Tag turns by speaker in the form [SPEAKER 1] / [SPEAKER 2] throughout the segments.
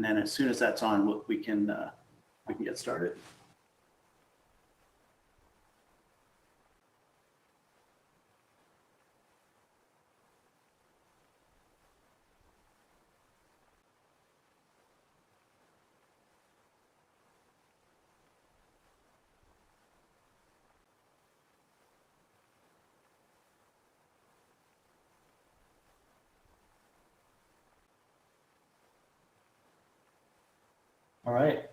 [SPEAKER 1] and then as soon as that's on, we can get started. All right,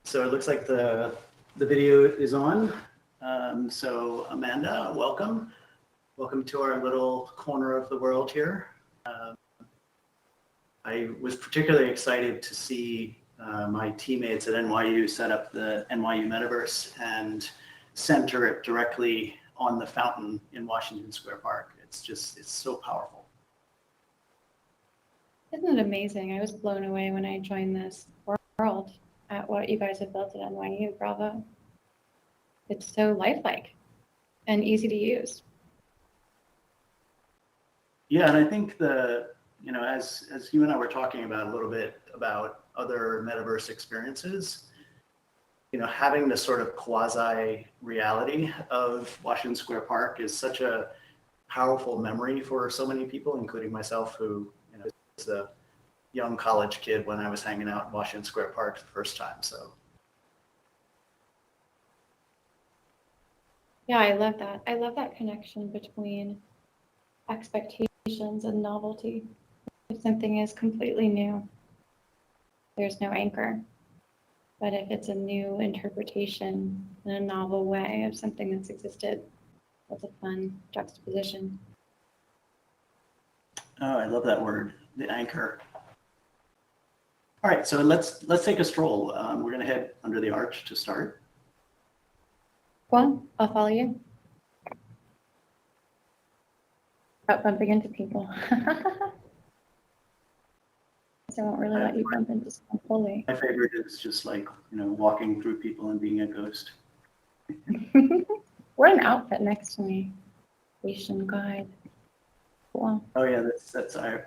[SPEAKER 1] so it looks like the video is on. So Amanda, welcome. Welcome to our little corner of the world here. I was particularly excited to see my teammates at NYU set up the NYUMetaverse and center it directly on the fountain in Washington Square Park. It's so powerful.
[SPEAKER 2] Isn't it amazing? I was blown away when I joined this world at what you guys have built at NYU. Bravo. It's so lifelike and easy to use.
[SPEAKER 1] Yeah, and I think as you and I were talking about a little bit about other metaverse experiences, having this sort of quasi reality of Washington Square Park is such a powerful memory for so many people, including myself, who was a young college kid when I was hanging out in Washington Square Park the first time. So
[SPEAKER 2] yeah, I love that. I love that connection between expectations and novelty. If something is completely new, there's no anchor. But if it's a new interpretation in a novel way of something that's existed, that's a fun juxtaposition.
[SPEAKER 1] oh, I love that word, the anchor. All right, so let's take a stroll. We're going to head under the arch to start.
[SPEAKER 2] Well, I'll follow you. Without bumping into people. So I won't really let you bump into someone fully.
[SPEAKER 1] My favorite is just like, walking through people and being a ghost.
[SPEAKER 2] Wear an outfit next to me. Asian guide. Cool.
[SPEAKER 1] Oh yeah, that's Ira.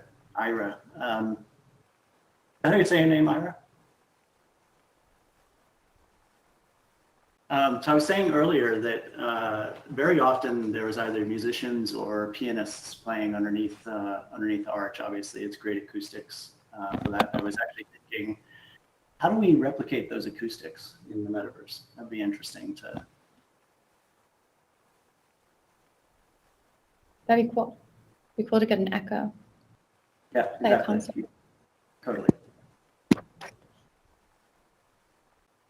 [SPEAKER 1] How do you say your name, Ira? So I was saying earlier that very often there was either musicians or pianists playing underneath the arch. Obviously, it's great acoustics for that. I was actually thinking, how do we replicate those acoustics in the metaverse? That'd be interesting to.
[SPEAKER 2] That'd be cool. Be cool to get an echo.
[SPEAKER 1] Yeah, exactly. Totally.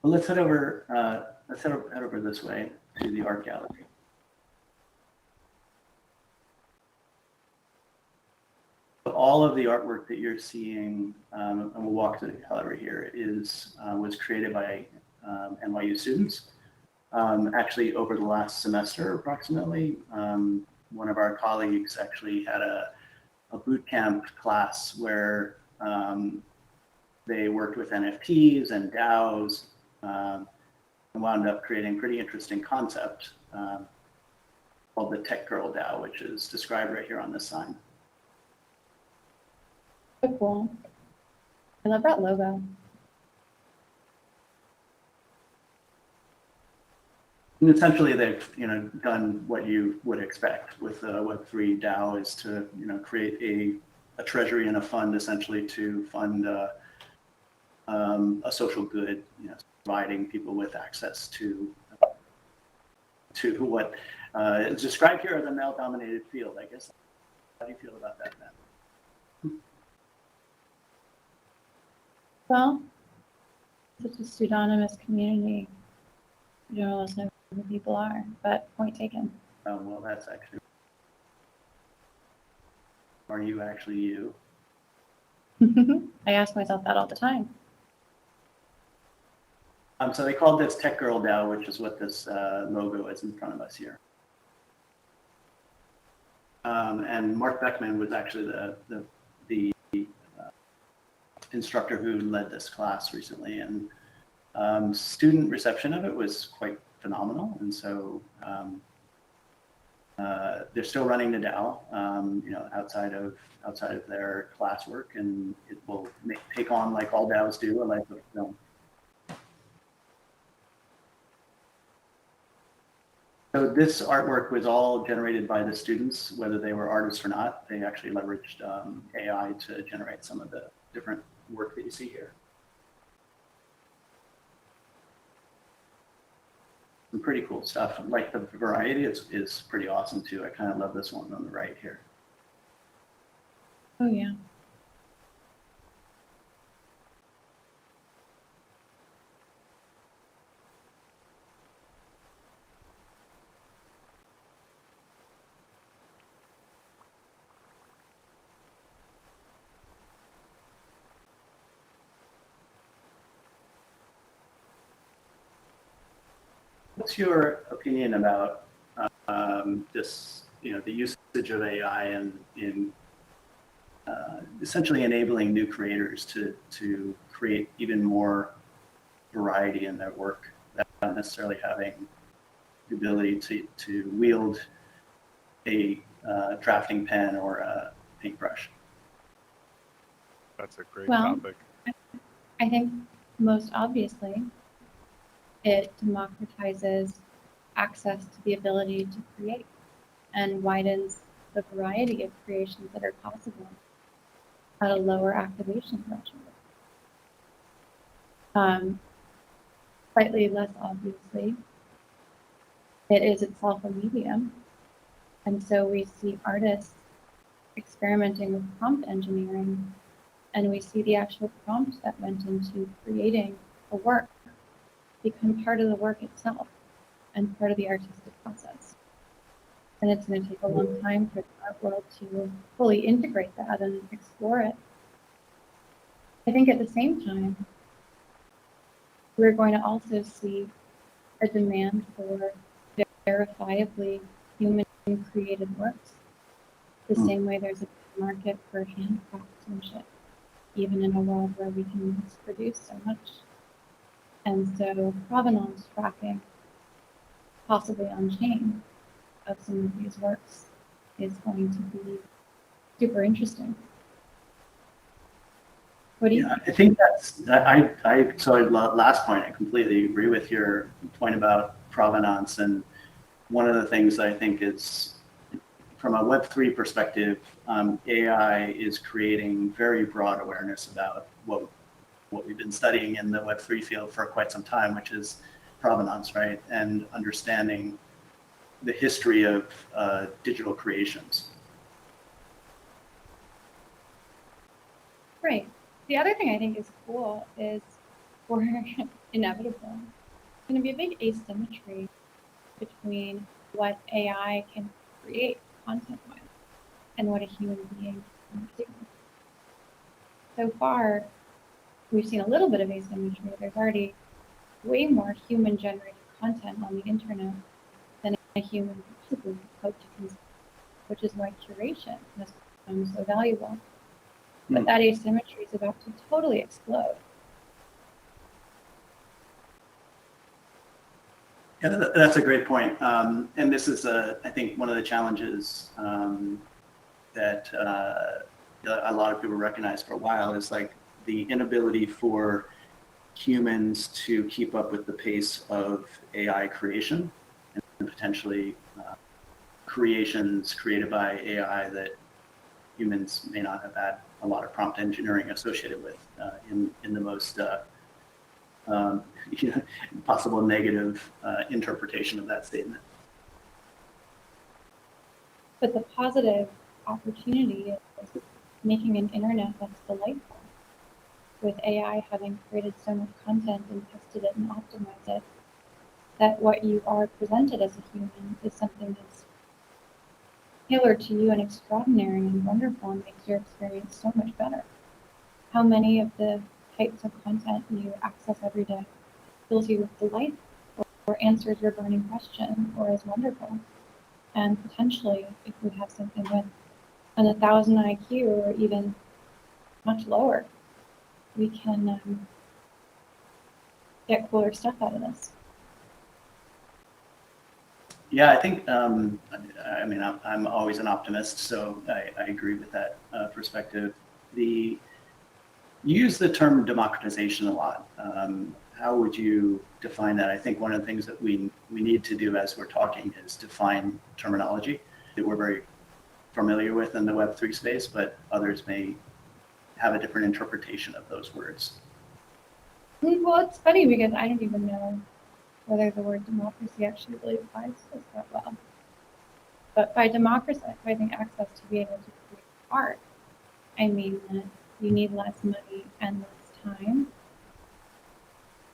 [SPEAKER 1] Well, let's head over. Let's head over this way to the art gallery. All of the artwork that you're seeing, and we'll walk to the gallery here, was created by NYU students. Actually, over the last semester, approximately, one of our colleagues actually had a boot camp class where they worked with NFTs and DAOs. And wound up creating a pretty interesting concept called the Tech Girl DAO, which is described right here on this sign.
[SPEAKER 2] So cool. I love that logo.
[SPEAKER 1] And essentially, they've done what you would expect with a Web3 DAO, is to create a treasury and a fund, essentially, to fund a social good, providing people with access to what is described here as a male-dominated field. I guess. How do you feel about that, then?
[SPEAKER 2] Well, it's a pseudonymous community. You don't always know who people are, but point taken.
[SPEAKER 1] Well, that's actually. Are you actually you?
[SPEAKER 2] I ask myself that all the time.
[SPEAKER 1] So they called this Tech Girl DAO, which is what this logo is in front of us here. And Mark Beckman was actually the instructor who led this class recently, and student reception of it was quite phenomenal. And so they're still running the DAO, outside of their classwork, and it will take on, like all DAOs do, a life of its own. So this artwork was all generated by the students, whether they were artists or not. They actually leveraged AI to generate some of the different work that you see here. Some pretty cool stuff. Like the variety is pretty awesome too. I kind of love this one on the right here.
[SPEAKER 2] Oh, yeah.
[SPEAKER 1] What's your opinion about this, the usage of AI in essentially enabling new creators to create even more variety in their work, without necessarily having the ability to wield a drafting pen or a paintbrush?
[SPEAKER 3] That's a great
[SPEAKER 2] Well,
[SPEAKER 3] topic.
[SPEAKER 2] I think most obviously, it democratizes access to the ability to create and widens the variety of creations that are possible at a lower activation threshold. Slightly less obviously, it is itself a medium. And so we see artists experimenting with prompt engineering, and we see the actual prompt that went into creating a work become part of the work itself and part of the artistic process. And it's going to take a long time for the art world to fully integrate that and explore it. I think at the same time, we're going to also see a demand for verifiably human created works, the same way there's a market for hand craftsmanship, even in a world where we can mass produce so much. And so provenance tracking, possibly on chain, of some of these works is going to be super interesting. What do you think?
[SPEAKER 1] I think last point, I completely agree with your point about provenance. And one of the things that I think is, from a Web3 perspective, AI is creating very broad awareness about what we've been studying in the Web3 field for quite some time, which is provenance, right? And understanding the history of digital creations.
[SPEAKER 2] Right. The other thing I think is cool is we're inevitable. There's going to be a big asymmetry between what AI can create content-wise and what a human being can do. So far, we've seen a little bit of asymmetry. There's already way more human-generated content on the internet than a human could possibly hope to consume, which is why curation has become so valuable. But that asymmetry is about to totally explode.
[SPEAKER 1] Yeah, that's a great point. And this is, I think, one of the challenges that a lot of people recognize for a while is like the inability for humans to keep up with the pace of AI creation, and potentially creations created by AI that humans may not have had a lot of prompt engineering associated with in the most possible negative interpretation of that statement.
[SPEAKER 2] But the positive opportunity is making an internet that's delightful. With AI having created so much content and tested it and optimized it, that what you are presented as a human is something that's tailored to you and extraordinary and wonderful and makes your experience so much better. How many of the types of content you access every day fills you with delight or answers your burning question or is wonderful? And potentially, if we have something with an 1,000 IQ or even much lower, we can get cooler stuff out of this.
[SPEAKER 1] Yeah, I think, I mean, I'm always an optimist, so I agree with that perspective. You use the term democratization a lot. How would you define that? I think one of the things that we need to do as we're talking is define terminology that we're very familiar with in the Web3 space, but others may have a different interpretation of those words.
[SPEAKER 2] Well, it's funny because I don't even know whether the word democracy actually really applies to us that well. But by democratizing access to be able to create art, I mean that you need less money and less time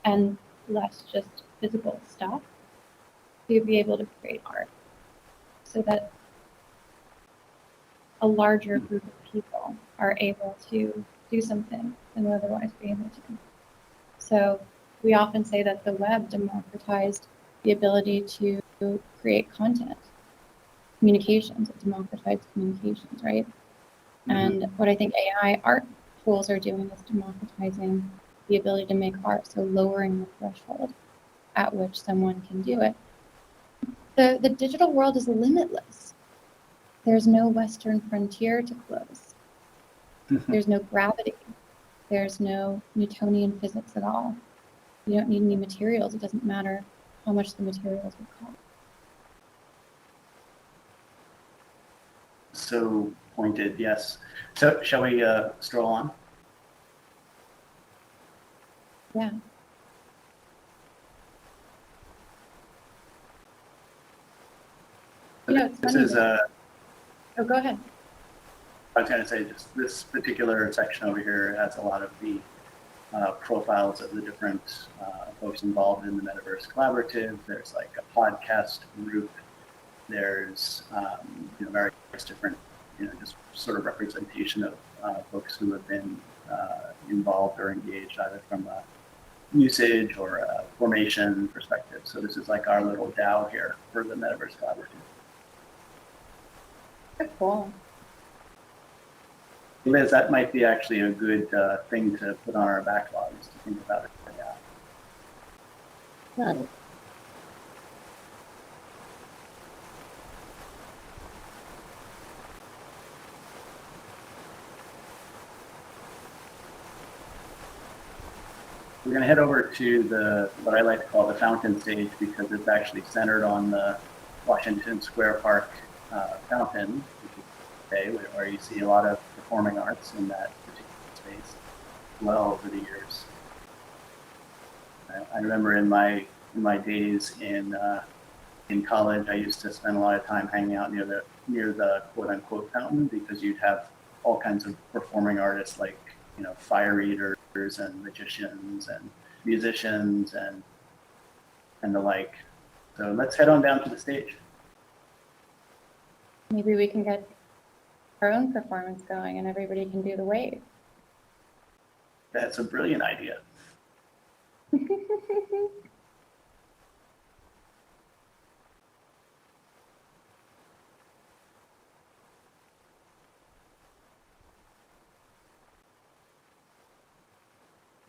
[SPEAKER 2] and less just physical stuff to be able to create art, so that a larger group of people are able to do something than would otherwise be able to. So we often say that the web democratized the ability to create content, communications, it democratized communications, right? Mm-hmm. And what I think AI art tools are doing is democratizing the ability to make art, so lowering the threshold at which someone can do it. The digital world is limitless. There's no Western frontier to close. There's no gravity. There's no Newtonian physics at all. You don't need any materials. It doesn't matter how much the materials would cost.
[SPEAKER 1] So pointed, yes. So shall we stroll on?
[SPEAKER 2] Yeah. You know, it's
[SPEAKER 1] this
[SPEAKER 2] funny
[SPEAKER 1] is
[SPEAKER 2] oh, go ahead.
[SPEAKER 1] I was going to say, just this particular section over here has a lot of the profiles of the different folks involved in the Metaverse Collaborative. There's like a podcast group. There's various different, just sort of representation of folks who have been involved or engaged either from a usage or a formation perspective. So this is like our little DAO here for the Metaverse Collaborative.
[SPEAKER 2] Very cool.
[SPEAKER 1] Liz, that might be actually a good thing to put on our backlogs to think about it. Yeah.
[SPEAKER 2] Right.
[SPEAKER 1] We're going to head over to what I like to call the fountain stage, because it's actually centered on the Washington Square Park fountain, which is today, where you see a lot of performing arts in that particular space well over the years. I remember in my days in college, I used to spend a lot of time hanging out near the quote unquote fountain, because you'd have all kinds of performing artists like fire eaters and magicians and musicians and the like. So let's head on down to the stage.
[SPEAKER 2] Maybe we can get our own performance going and everybody can do the wave.
[SPEAKER 1] That's a brilliant idea.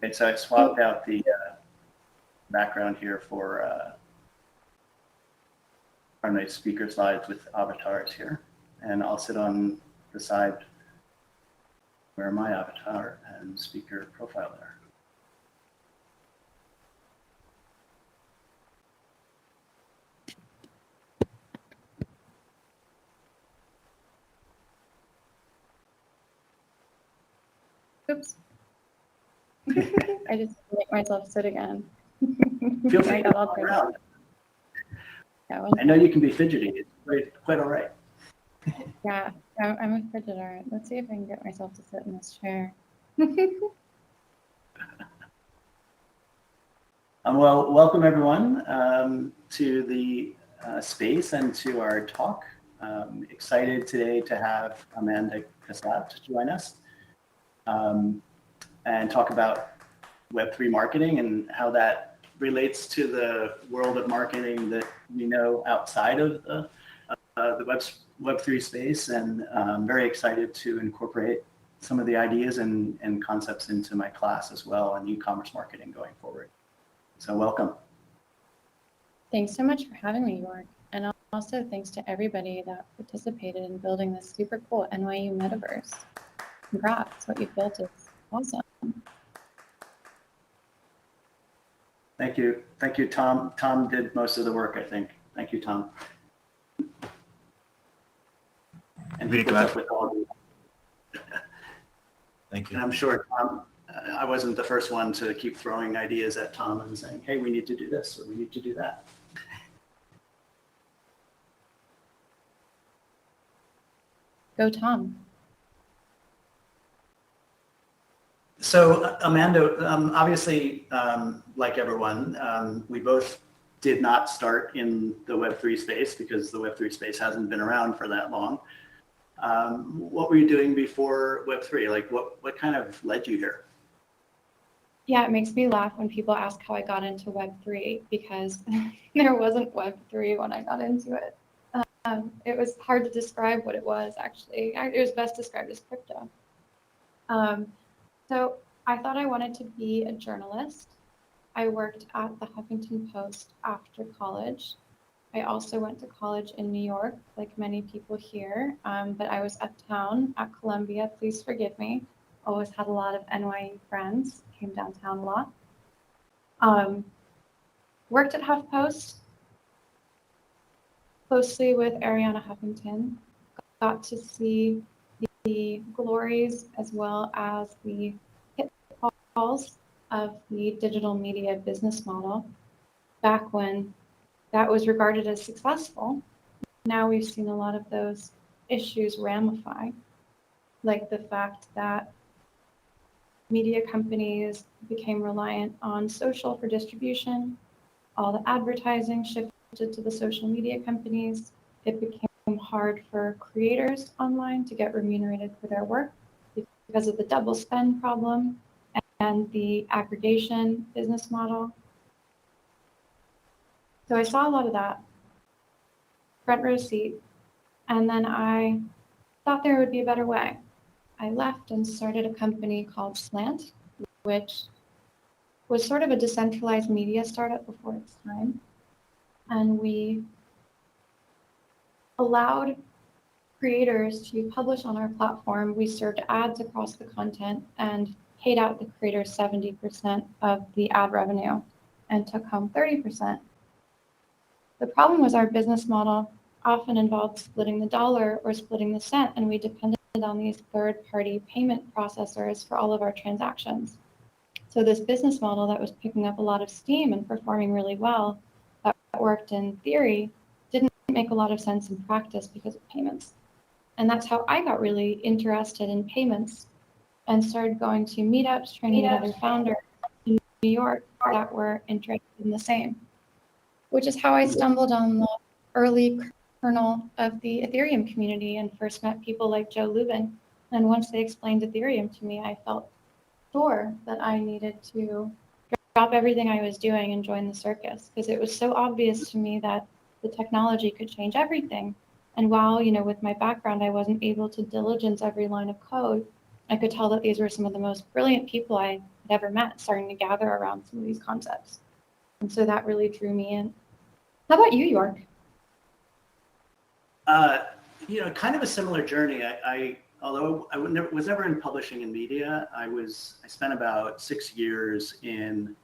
[SPEAKER 1] Okay, so I swapped out the background here for our nice speaker slides with avatars here. And I'll sit on the side where my avatar and speaker profile there.
[SPEAKER 2] Oops. I just make myself sit again.
[SPEAKER 1] Feel free to walk around.
[SPEAKER 2] Yeah,
[SPEAKER 1] I know you can be fidgety. It's quite all right.
[SPEAKER 2] Yeah, I'm a fidgeter. Let's see if I can get myself to sit in this chair.
[SPEAKER 1] Well, welcome everyone to the space and to our talk. Excited today to have Amanda Cassatt join us and talk about Web3 marketing and how that relates to the world of marketing that we know outside of the Web3 space. And I'm very excited to incorporate some of the ideas and concepts into my class as well on e-commerce marketing going forward. So welcome.
[SPEAKER 2] Thanks so much for having me, Yorke. And also thanks to everybody that participated in building this super cool NYUMetaverse. Congrats, what you've built is awesome.
[SPEAKER 1] Thank you. Thank you, Tom. Tom did most of the work, I think. Thank you, Tom. And he puts up with all of you.
[SPEAKER 3] Thank you.
[SPEAKER 1] And I'm sure Tom, I wasn't the first one to keep throwing ideas at Tom and saying, hey, we need to do this or we need to do that.
[SPEAKER 2] Go Tom.
[SPEAKER 1] So Amanda, obviously, like everyone, we both did not start in the Web3 space because the Web3 space hasn't been around for that long. What were you doing before Web3? Like what kind of led you here?
[SPEAKER 2] Yeah, it makes me laugh when people ask how I got into Web3 because there wasn't Web3 when I got into it. It was hard to describe what it was, actually. It was best described as crypto. So I thought I wanted to be a journalist. I worked at the Huffington Post after college. I also went to college in New York, like many people here, but I was uptown at Columbia. Please forgive me. Always had a lot of NYU friends, came downtown a lot. Worked at HuffPost closely with Ariana Huffington. Got to see the glories as well as the pitfalls of the digital media business model back when that was regarded as successful. Now we've seen a lot of those issues ramify, like the fact that media companies became reliant on social for distribution. All the advertising shifted to the social media companies. It became hard for creators online to get remunerated for their work because of the double spend problem and the aggregation business model. So I saw a lot of that, front row seat, and then I thought there would be a better way. I left and started a company called Slant, which was sort of a decentralized media startup before its time. And we allowed creators to publish on our platform. We served ads across the content and paid out the creators 70% of the ad revenue and took home 30%. The problem was our business model often involved splitting the dollar or splitting the cent, and we depended on these third-party payment processors for all of our transactions. So this business model that was picking up a lot of steam and performing really well, that worked in theory, didn't make a lot of sense in practice because of payments. And that's how I got really interested in payments and started going to meetups, training with other founders in New York that were interested in the same, which is how I stumbled on the early kernel of the Ethereum community and first met people like Joe Lubin. And once they explained Ethereum to me, I felt sure that I needed to drop everything I was doing and join the circus because it was so obvious to me that the technology could change everything. And while, with my background, I wasn't able to diligence every line of code, I could tell that these were some of the most brilliant people I had ever met starting to gather around some of these concepts. And so that really drew me in. How about you, Yorke?
[SPEAKER 1] Kind of a similar journey. Although I was never in publishing and media, I spent about 6 years in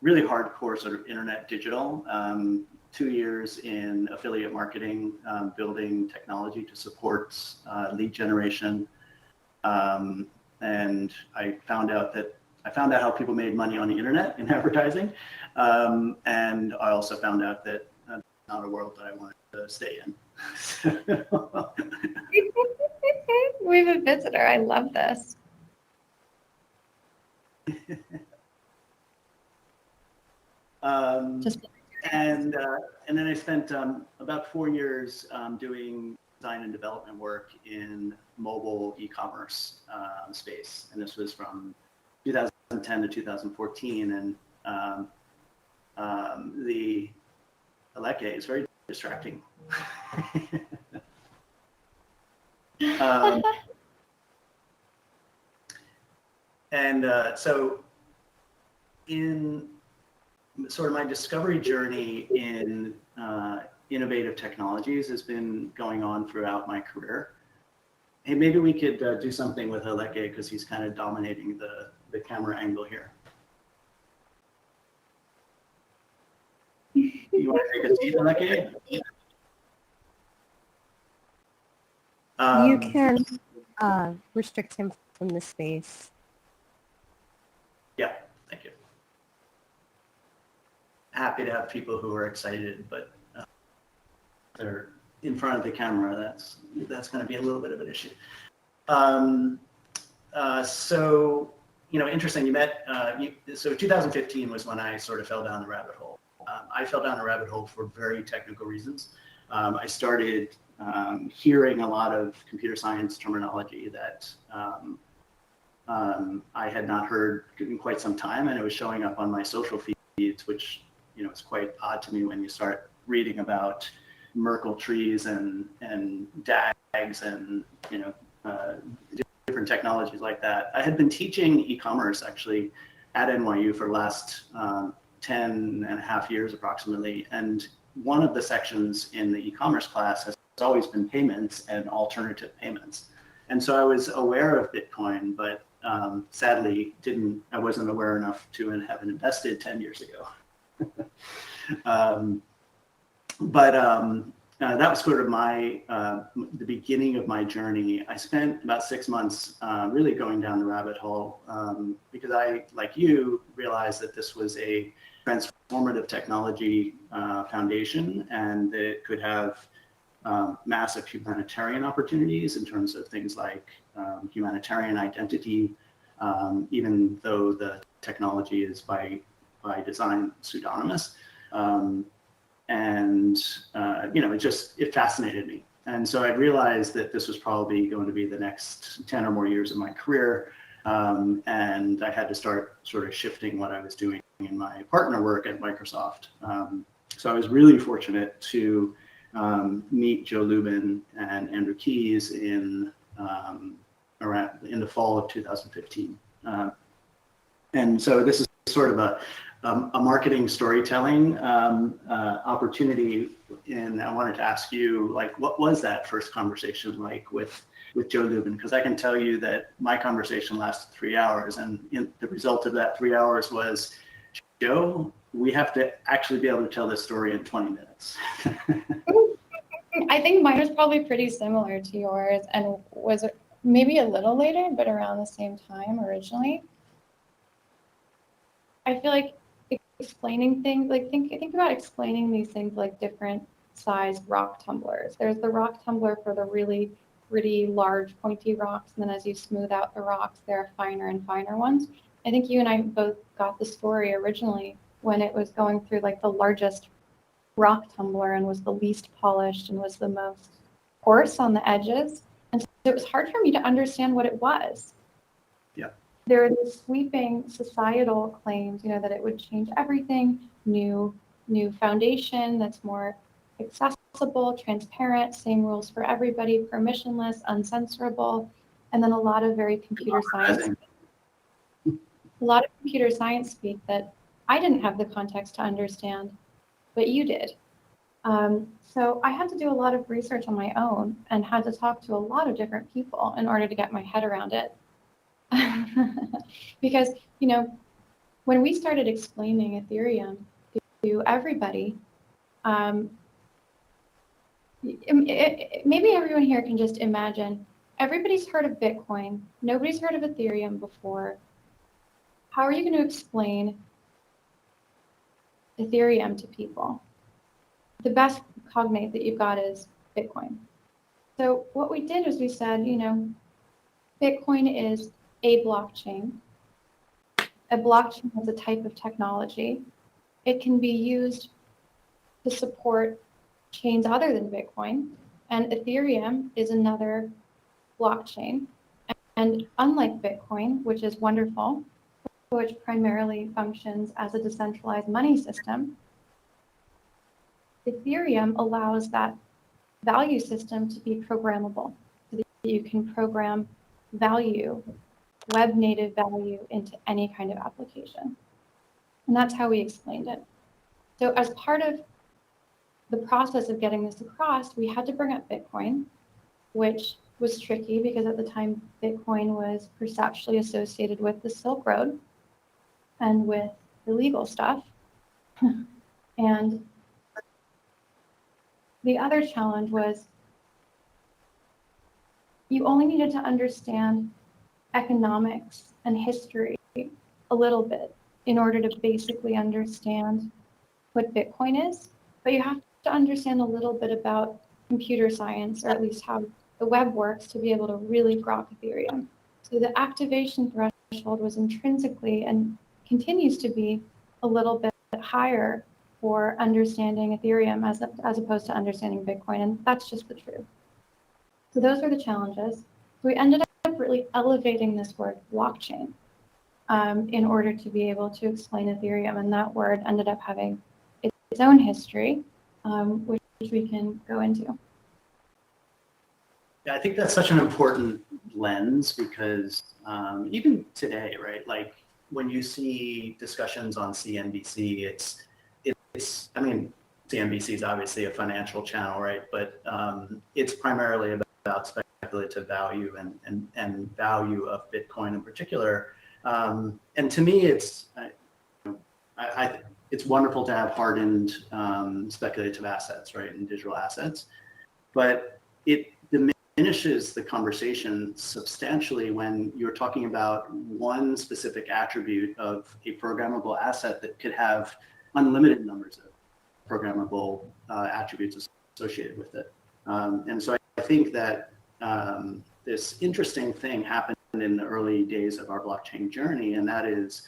[SPEAKER 1] really hardcore sort of internet digital, 2 years in affiliate marketing, building technology to support lead generation. And I found out how people made money on the internet in advertising. And I also found out that that's not a world that I wanted to stay in.
[SPEAKER 2] We have a visitor. I love this.
[SPEAKER 1] And then I spent about 4 years doing design and development work in mobile e-commerce space, and this was from 2010 to 2014. And the Aleke is very distracting. So in sort of my discovery journey in innovative technologies has been going on throughout my career. Hey, maybe we could do something with Yorke because he's kind of dominating the camera angle here. You want to take a seat, Yorke?
[SPEAKER 4] You can restrict him from the space.
[SPEAKER 1] Yeah, thank you. Happy to have people who are excited, but they're in front of the camera. That's going to be a little bit of an issue. So, interesting. You met. So 2015 was when I sort of fell down the rabbit hole. I fell down the rabbit hole for very technical reasons. I started hearing a lot of computer science terminology that I had not heard in quite some time, and it was showing up on my social feeds, which it's quite odd to me when you start reading about Merkle trees and DAGs and different technologies like that. I had been teaching e-commerce actually at NYU for the last 10 and a half years approximately, and one of the sections in the e-commerce class has always been payments and alternative payments. And so I was aware of Bitcoin, but sadly I wasn't aware enough to have invested 10 years ago. That was sort of the beginning of my journey. I spent about 6 months really going down the rabbit hole because I, like you, realized that this was a transformative technology foundation, and that it could have massive humanitarian opportunities in terms of things like humanitarian identity, even though the technology is by design pseudonymous. It fascinated me. And so I realized that this was probably going to be the next 10 or more years of my career. And I had to start sort of shifting what I was doing in my partner work at Microsoft. So I was really fortunate to meet Joe Lubin and Andrew Keyes in the fall of 2015. And so this is sort of a marketing storytelling opportunity. And I wanted to ask you, what was that first conversation like with Joe Lubin? Because I can tell you that my conversation lasted 3 hours, and the result of that 3 hours was, Joe, we have to actually be able to tell this story in 20 minutes.
[SPEAKER 2] I think mine was probably pretty similar to yours, and was maybe a little later, but around the same time originally. I feel like explaining things, think about explaining these things like different size rock tumblers. There's the rock tumbler for the really pretty large pointy rocks, and then as you smooth out the rocks, there are finer and finer ones. I think you and I both got the story originally when it was going through like the largest rock tumbler and was the least polished and was the most coarse on the edges. And so it was hard for me to understand what it was.
[SPEAKER 1] Yeah.
[SPEAKER 2] There are these sweeping societal claims, that it would change everything, new foundation that's more accessible, transparent, same rules for everybody, permissionless, uncensorable, and then a lot of very computer science. A lot of computer science speak that I didn't have the context to understand, but you did. So I had to do a lot of research on my own and had to talk to a lot of different people in order to get my head around it. Because, when we started explaining Ethereum to everybody, maybe everyone here can just imagine, everybody's heard of Bitcoin, nobody's heard of Ethereum before. How are you going to explain Ethereum to people? The best cognate that you've got is Bitcoin. So what we did is we said, Bitcoin is a blockchain. A blockchain is a type of technology. It can be used to support chains other than Bitcoin, and Ethereum is another blockchain. And unlike Bitcoin, which is wonderful, which primarily functions as a decentralized money system, Ethereum allows that value system to be programmable, so that you can program value, web native value, into any kind of application. And that's how we explained it. So as part of the process of getting this across, we had to bring up Bitcoin, which was tricky because at the time, Bitcoin was perceptually associated with the Silk Road and with illegal stuff. And the other challenge was you only needed to understand economics and history a little bit in order to basically understand what Bitcoin is, but you have to understand a little bit about computer science, or at least how the web works, to be able to really grok Ethereum. So the activation threshold was intrinsically and continues to be a little bit higher for understanding Ethereum as opposed to understanding Bitcoin, and that's just the truth. So those were the challenges. So we ended up really elevating this word blockchain in order to be able to explain Ethereum, and that word ended up having its own history, which we can go into.
[SPEAKER 1] Yeah, I think that's such an important lens because even today, right? Like when you see discussions on CNBC, I mean, CNBC is obviously a financial channel, right? But it's primarily about speculative value and value of Bitcoin in particular. And to me, it's wonderful to have hardened speculative assets, right, and digital assets, but it diminishes the conversation substantially when you're talking about one specific attribute of a programmable asset that could have unlimited numbers of programmable attributes associated with it. And so I think that this interesting thing happened in the early days of our blockchain journey, and that is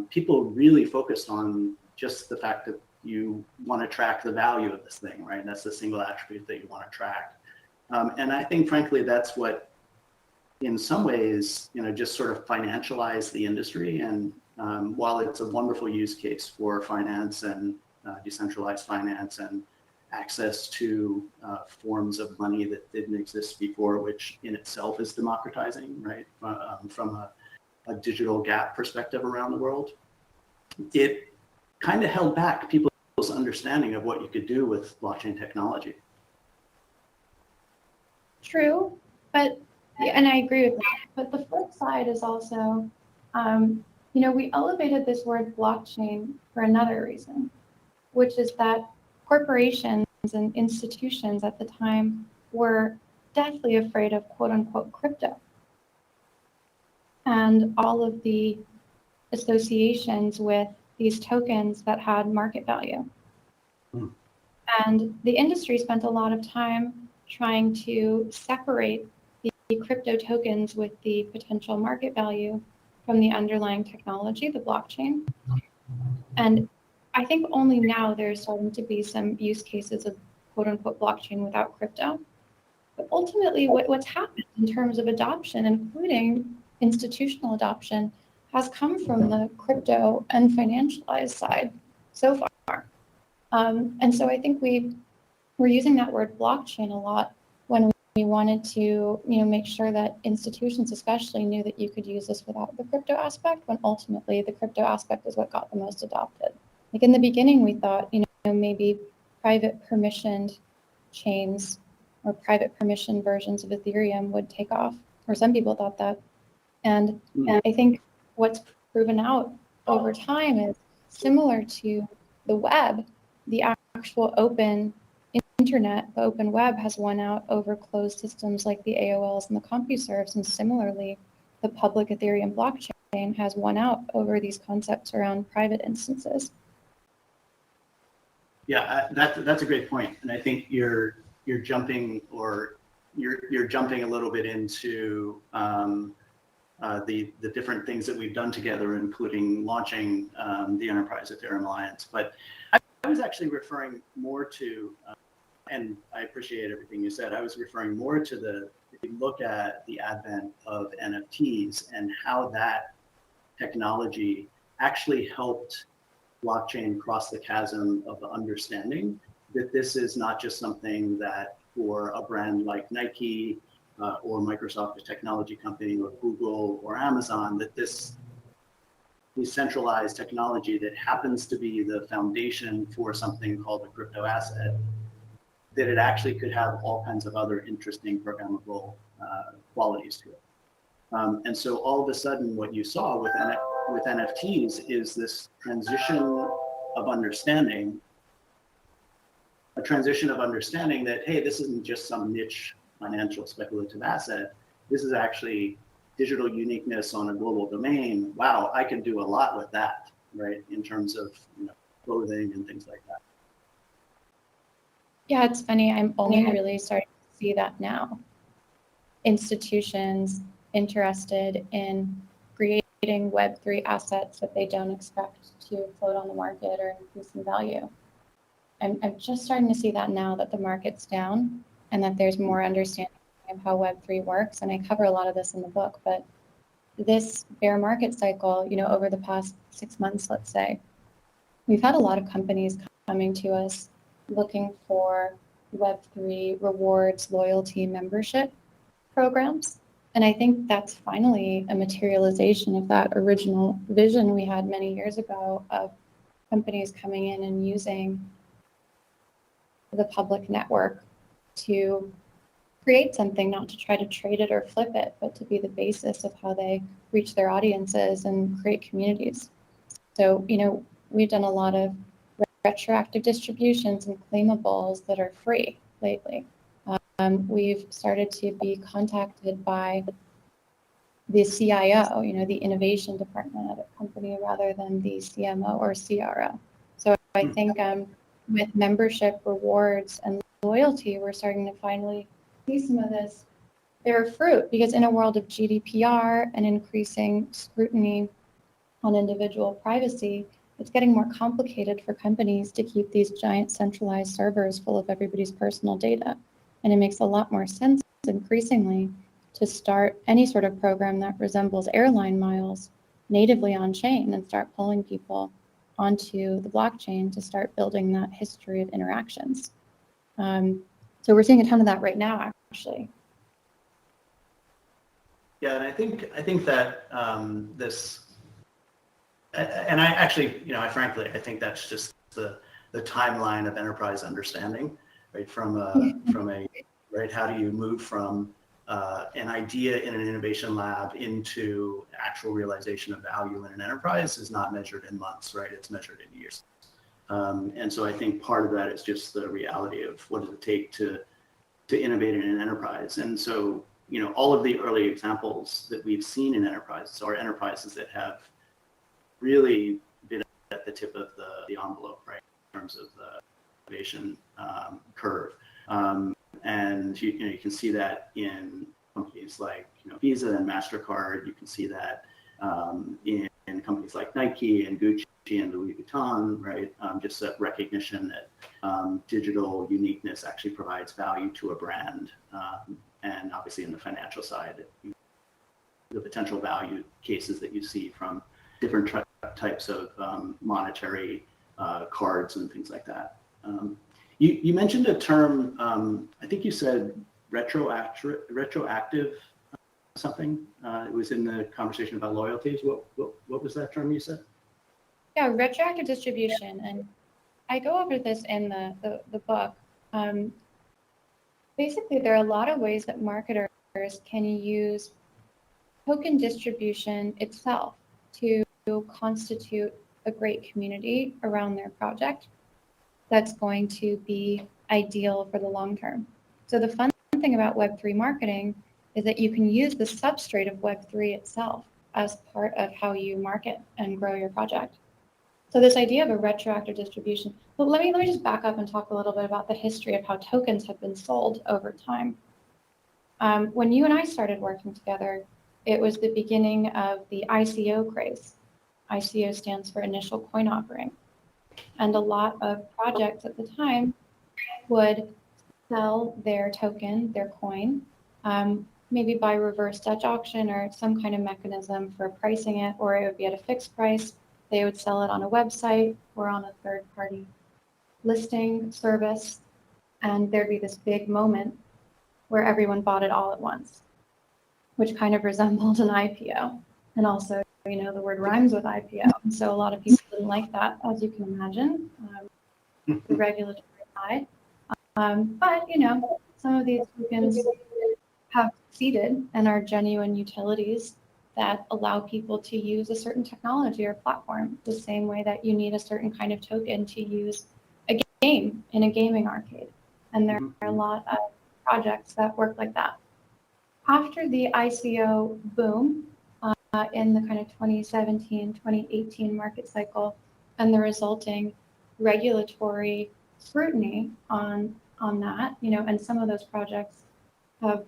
[SPEAKER 1] people really focused on just the fact that you want to track the value of this thing, right? That's the single attribute that you want to track. And I think, frankly, that's what, in some ways, just sort of financialized the industry. And while it's a wonderful use case for finance and decentralized finance and access to forms of money that didn't exist before, which in itself is democratizing, right? From a digital gap perspective around the world, it kind of held back people's understanding of what you could do with blockchain technology.
[SPEAKER 2] True, but, and I agree with that, but the flip side is also, we elevated this word blockchain for another reason, which is that corporations and institutions at the time were deathly afraid of quote unquote crypto and all of the associations with these tokens that had market value. And the industry spent a lot of time trying to separate the crypto tokens with the potential market value from the underlying technology, the blockchain. And I think only now there's starting to be some use cases of quote unquote blockchain without crypto. But ultimately what's happened in terms of adoption, including institutional adoption, has come from the crypto and financialized side so far. And so I think we're using that word blockchain a lot when we wanted to, make sure that institutions especially knew that you could use this without the crypto aspect, when ultimately the crypto aspect is what got the most adopted. Like in the beginning, we thought, maybe private permissioned chains or private permission versions of Ethereum would take off, or some people thought that. And I think what's proven out over time is similar to the web, the actual open internet, the open web has won out over closed systems like the AOLs and the CompuServes, and similarly, the public Ethereum blockchain has won out over these concepts around private instances.
[SPEAKER 1] Yeah, that's a great point, and I think you're jumping a little bit into the different things that we've done together, including launching the Enterprise Ethereum Alliance. But I was actually referring more to, and I appreciate everything you said, I was referring more to if you look at the advent of NFTs and how that technology actually helped blockchain cross the chasm of understanding that this is not just something that for a brand like Nike or Microsoft, a technology company, or Google or Amazon, that this decentralized technology that happens to be the foundation for something called a crypto asset, that it actually could have all kinds of other interesting programmable qualities to it. And so all of a sudden, what you saw with NFTs is this transition of understanding, that, hey, this isn't just some niche financial speculative asset. This is actually digital uniqueness on a global domain. Wow, I can do a lot with that, right? In terms of clothing and things like that.
[SPEAKER 2] Yeah, it's funny. I'm only really starting to see that now. Institutions interested in creating Web3 assets that they don't expect to float on the market or increase in value. I'm just starting to see that now that the market's down and that there's more understanding of how Web3 works. And I cover a lot of this in the book, but this bear market cycle, over the past 6 months, let's say, we've had a lot of companies coming to us looking for Web3 rewards, loyalty, membership programs. And I think that's finally a materialization of that original vision we had many years ago of companies coming in and using the public network to create something, not to try to trade it or flip it, but to be the basis of how they reach their audiences and create communities. So, we've done a lot of retroactive distributions and claimables that are free lately. We've started to be contacted by the CIO, the innovation department of a company rather than the CMO or CRO. So I think with membership, rewards, and loyalty, we're starting to finally see some of this bear fruit, because in a world of GDPR and increasing scrutiny on individual privacy, it's getting more complicated for companies to keep these giant centralized servers full of everybody's personal data. And it makes a lot more sense increasingly to start any sort of program that resembles airline miles natively on chain and start pulling people onto the blockchain to start building that history of interactions. So we're seeing a ton of that right now, actually.
[SPEAKER 1] Yeah, and I think that this, and I actually, I frankly think that's just the timeline of enterprise understanding, right? From a right, how do you move from an idea in an innovation lab into actual realization of value in an enterprise is not measured in months, right? It's measured in years. And so I think part of that is just the reality of what does it take to innovate in an enterprise. And so, all of the early examples that we've seen in enterprises are enterprises that have really been at the tip of the envelope, right, in terms of the innovation curve. And you can see that in companies like Visa and MasterCard. You can see that in companies like Nike and Gucci and Louis Vuitton, right? Just that recognition that digital uniqueness actually provides value to a brand. And obviously in the financial side, the potential value cases that you see from different types of monetary cards and things like that. You mentioned a term, I think you said retroactive something. It was in the conversation about loyalties. What was that term you said?
[SPEAKER 2] Yeah, retroactive distribution. And I go over this in the book. Basically, there are a lot of ways that marketers can use token distribution itself to constitute a great community around their project that's going to be ideal for the long term. So the fun thing about Web3 marketing is that you can use the substrate of Web3 itself as part of how you market and grow your project. So this idea of a retroactive distribution, well, let me just back up and talk a little bit about the history of how tokens have been sold over time. When you and I started working together, it was the beginning of the ICO craze. ICO stands for initial coin offering. And a lot of projects at the time would sell their token, their coin, maybe by reverse Dutch auction or some kind of mechanism for pricing it, or it would be at a fixed price. They would sell it on a website or on a third-party listing service, and there'd be this big moment where everyone bought it all at once, which kind of resembled an IPO. And also the word rhymes with IPO. And so a lot of people didn't like that, as you can imagine, the regulatory side. But, some of these tokens have succeeded and are genuine utilities that allow people to use a certain technology or platform the same way that you need a certain kind of token to use a game in a gaming arcade. And there are a lot of projects that work like that. After the ICO boom in the kind of 2017, 2018 market cycle and the resulting regulatory scrutiny on that, and some of those projects have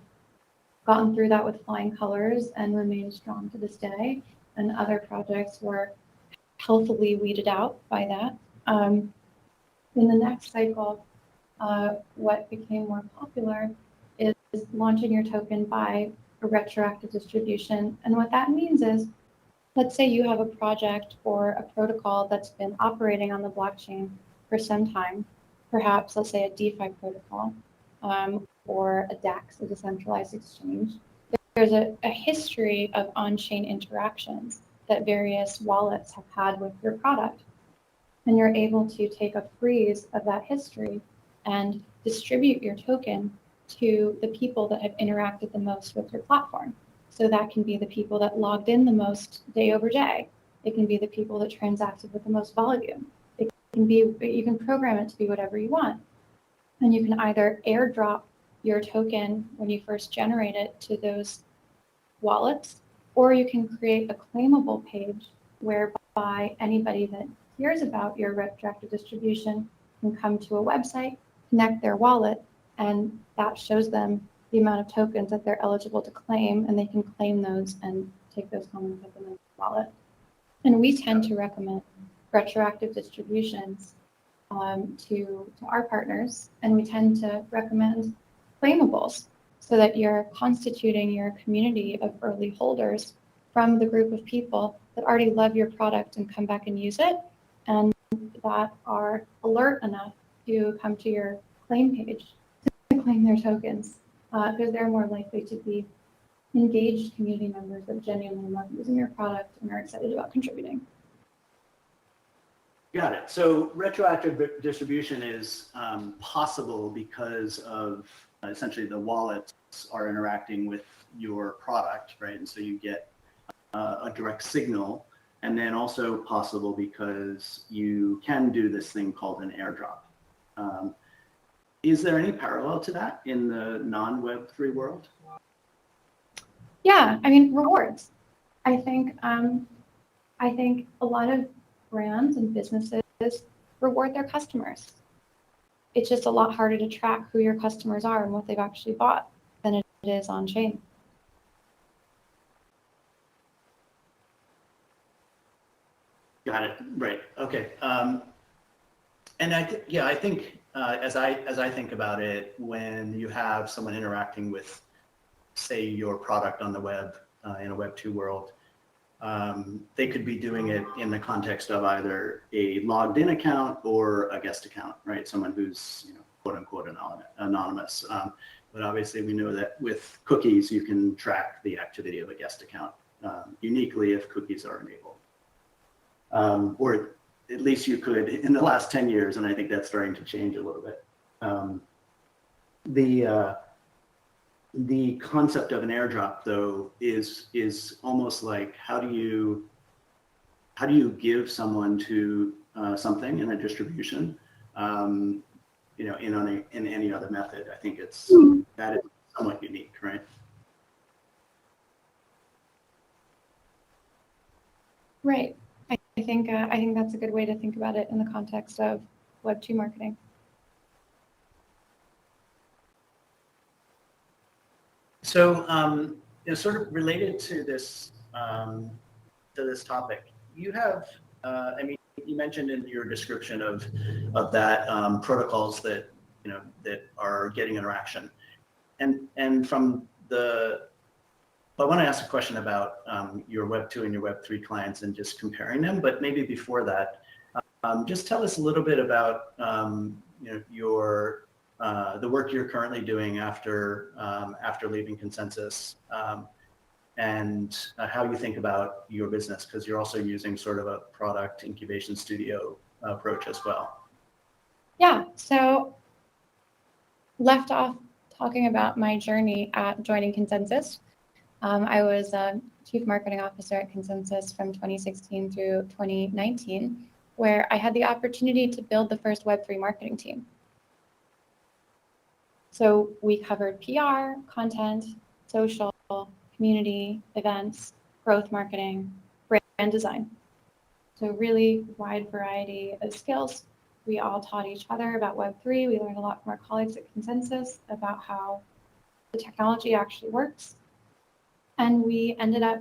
[SPEAKER 2] gotten through that with flying colors and remain strong to this day. And other projects were healthily weeded out by that. In the next cycle, what became more popular is launching your token by a retroactive distribution. And what that means is, let's say you have a project or a protocol that's been operating on the blockchain for some time, perhaps let's say a DeFi protocol, or a DEX, a decentralized exchange. There's a history of on-chain interactions that various wallets have had with your product. And you're able to take a freeze of that history and distribute your token to the people that have interacted the most with your platform. So that can be the people that logged in the most day over day. It can be the people that transacted with the most volume. It can be, you can program it to be whatever you want. And you can either airdrop your token when you first generate it to those wallets, or you can create a claimable page whereby anybody that hears about your retroactive distribution can come to a website, connect their wallet, and that shows them the amount of tokens that they're eligible to claim, and they can claim those and take those home and put them in the wallet. And we tend to recommend retroactive distributions to our partners, and we tend to recommend claimables so that you're constituting your community of early holders from the group of people that already love your product and come back and use it, and that are alert enough to come to your claim page to claim their tokens, because they're more likely to be engaged community members that genuinely love using your product and are excited about contributing.
[SPEAKER 1] Got it. So retroactive distribution is possible because of essentially the wallets are interacting with your product, right? And so you get a direct signal, and then also possible because you can do this thing called an airdrop. Is there any parallel to that in the non-Web3 world?
[SPEAKER 2] Yeah, I mean, rewards. I think a lot of brands and businesses reward their customers. It's just a lot harder to track who your customers are and what they've actually bought than it is on chain.
[SPEAKER 1] Got it. Right. Okay. And I think as I think about it, when you have someone interacting with, say, your product on the web in a Web2 world, they could be doing it in the context of either a logged in account or a guest account, right? Someone who's, quote unquote anonymous. But obviously we know that with cookies, you can track the activity of a guest account uniquely if cookies are enabled. Or at least you could in the last 10 years, and I think that's starting to change a little bit. The concept of an airdrop, though, is almost like how do you give someone to something in a distribution, in any other method. I think that is somewhat unique, right?
[SPEAKER 2] Right. I think that's a good way to think about it in the context of Web2 marketing.
[SPEAKER 1] So, sort of related to this topic, you have, you mentioned in your description of that protocols that that are getting interaction, and from the. I want to ask a question about your Web2 and your Web3 clients and just comparing them. But maybe before that, just tell us a little bit about your the work you're currently doing after leaving Consensus, and how you think about your business, because you're also using sort of a product incubation studio approach as well.
[SPEAKER 2] Yeah, so left off talking about my journey at joining Consensus. I was a chief marketing officer at Consensus from 2016 through 2019, where I had the opportunity to build the first Web3 marketing team. So we covered PR, content, social, community, events, growth marketing, brand design. So really wide variety of skills. We all taught each other about Web3. We learned a lot from our colleagues at Consensus about how the technology actually works. And we ended up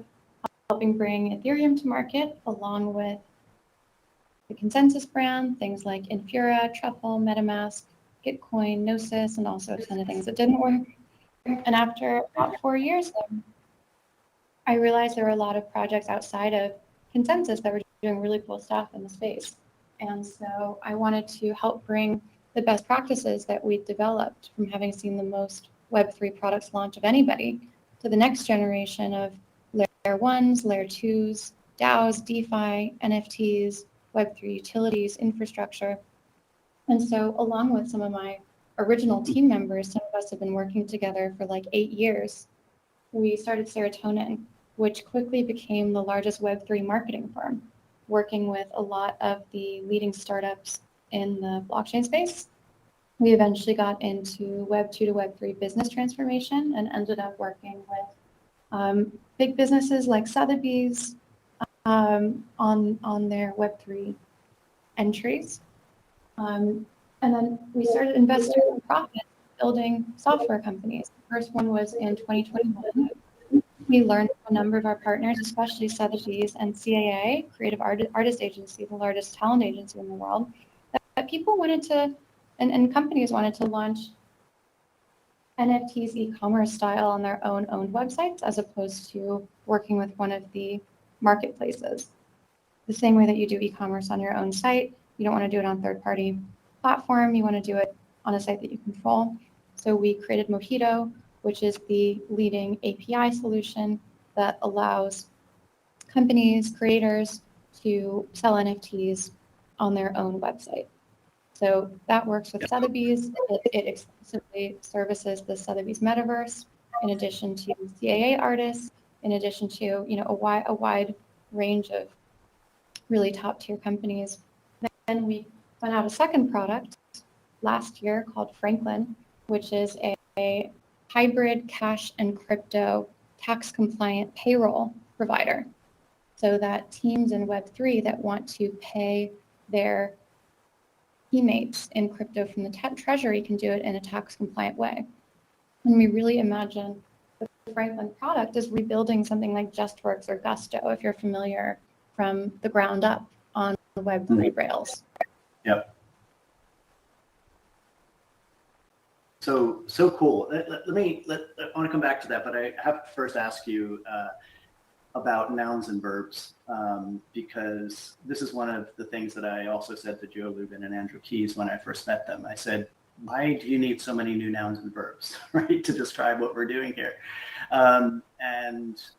[SPEAKER 2] helping bring Ethereum to market along with the Consensus brand, things like Infura, Truffle, MetaMask, Gitcoin, Gnosis, and also a ton of things that didn't work. And after about 4 years, I realized there were a lot of projects outside of Consensus that were doing really cool stuff in the space. And so I wanted to help bring the best practices that we'd developed from having seen the most Web3 products launch of anybody to the next generation of layer ones, layer twos, DAOs, DeFi, NFTs, Web3 utilities, infrastructure. And so along with some of my original team members, some of us have been working together for like 8 years, we started Serotonin, which quickly became the largest Web3 marketing firm, working with a lot of the leading startups in the blockchain space. We eventually got into Web2 to Web3 business transformation and ended up working with big businesses like Sotheby's on their Web3 entries. And then we started investing in profit, building software companies. The first one was in 2021. We learned from a number of our partners, especially Sotheby's and CAA, Creative Artist Agency, the largest talent agency in the world, that people wanted to, and companies wanted to launch NFTs e-commerce style on their own owned websites, as opposed to working with one of the marketplaces. The same way that you do e-commerce on your own site, you don't want to do it on third-party platform, you want to do it on a site that you control. So we created Mojito, which is the leading API solution that allows companies, creators to sell NFTs on their own website. So that works with Sotheby's. It exclusively services the Sotheby's metaverse, in addition to CAA artists, in addition to a wide range of really top-tier companies. Then we went out a second product last year called Franklin, which is a hybrid cash and crypto tax-compliant payroll provider, so that teams in Web3 that want to pay their teammates in crypto from the treasury can do it in a tax-compliant way. And we really imagine the Franklin product is rebuilding something like JustWorks or Gusto, if you're familiar, from the ground up on the Web3 rails.
[SPEAKER 1] Yep. So cool. I want to come back to that, but I have to first ask you about nouns and verbs, because this is one of the things that I also said to Joe Lubin and Andrew Keys when I first met them. I said, why do you need so many new nouns and verbs, right, to describe what we're doing here? And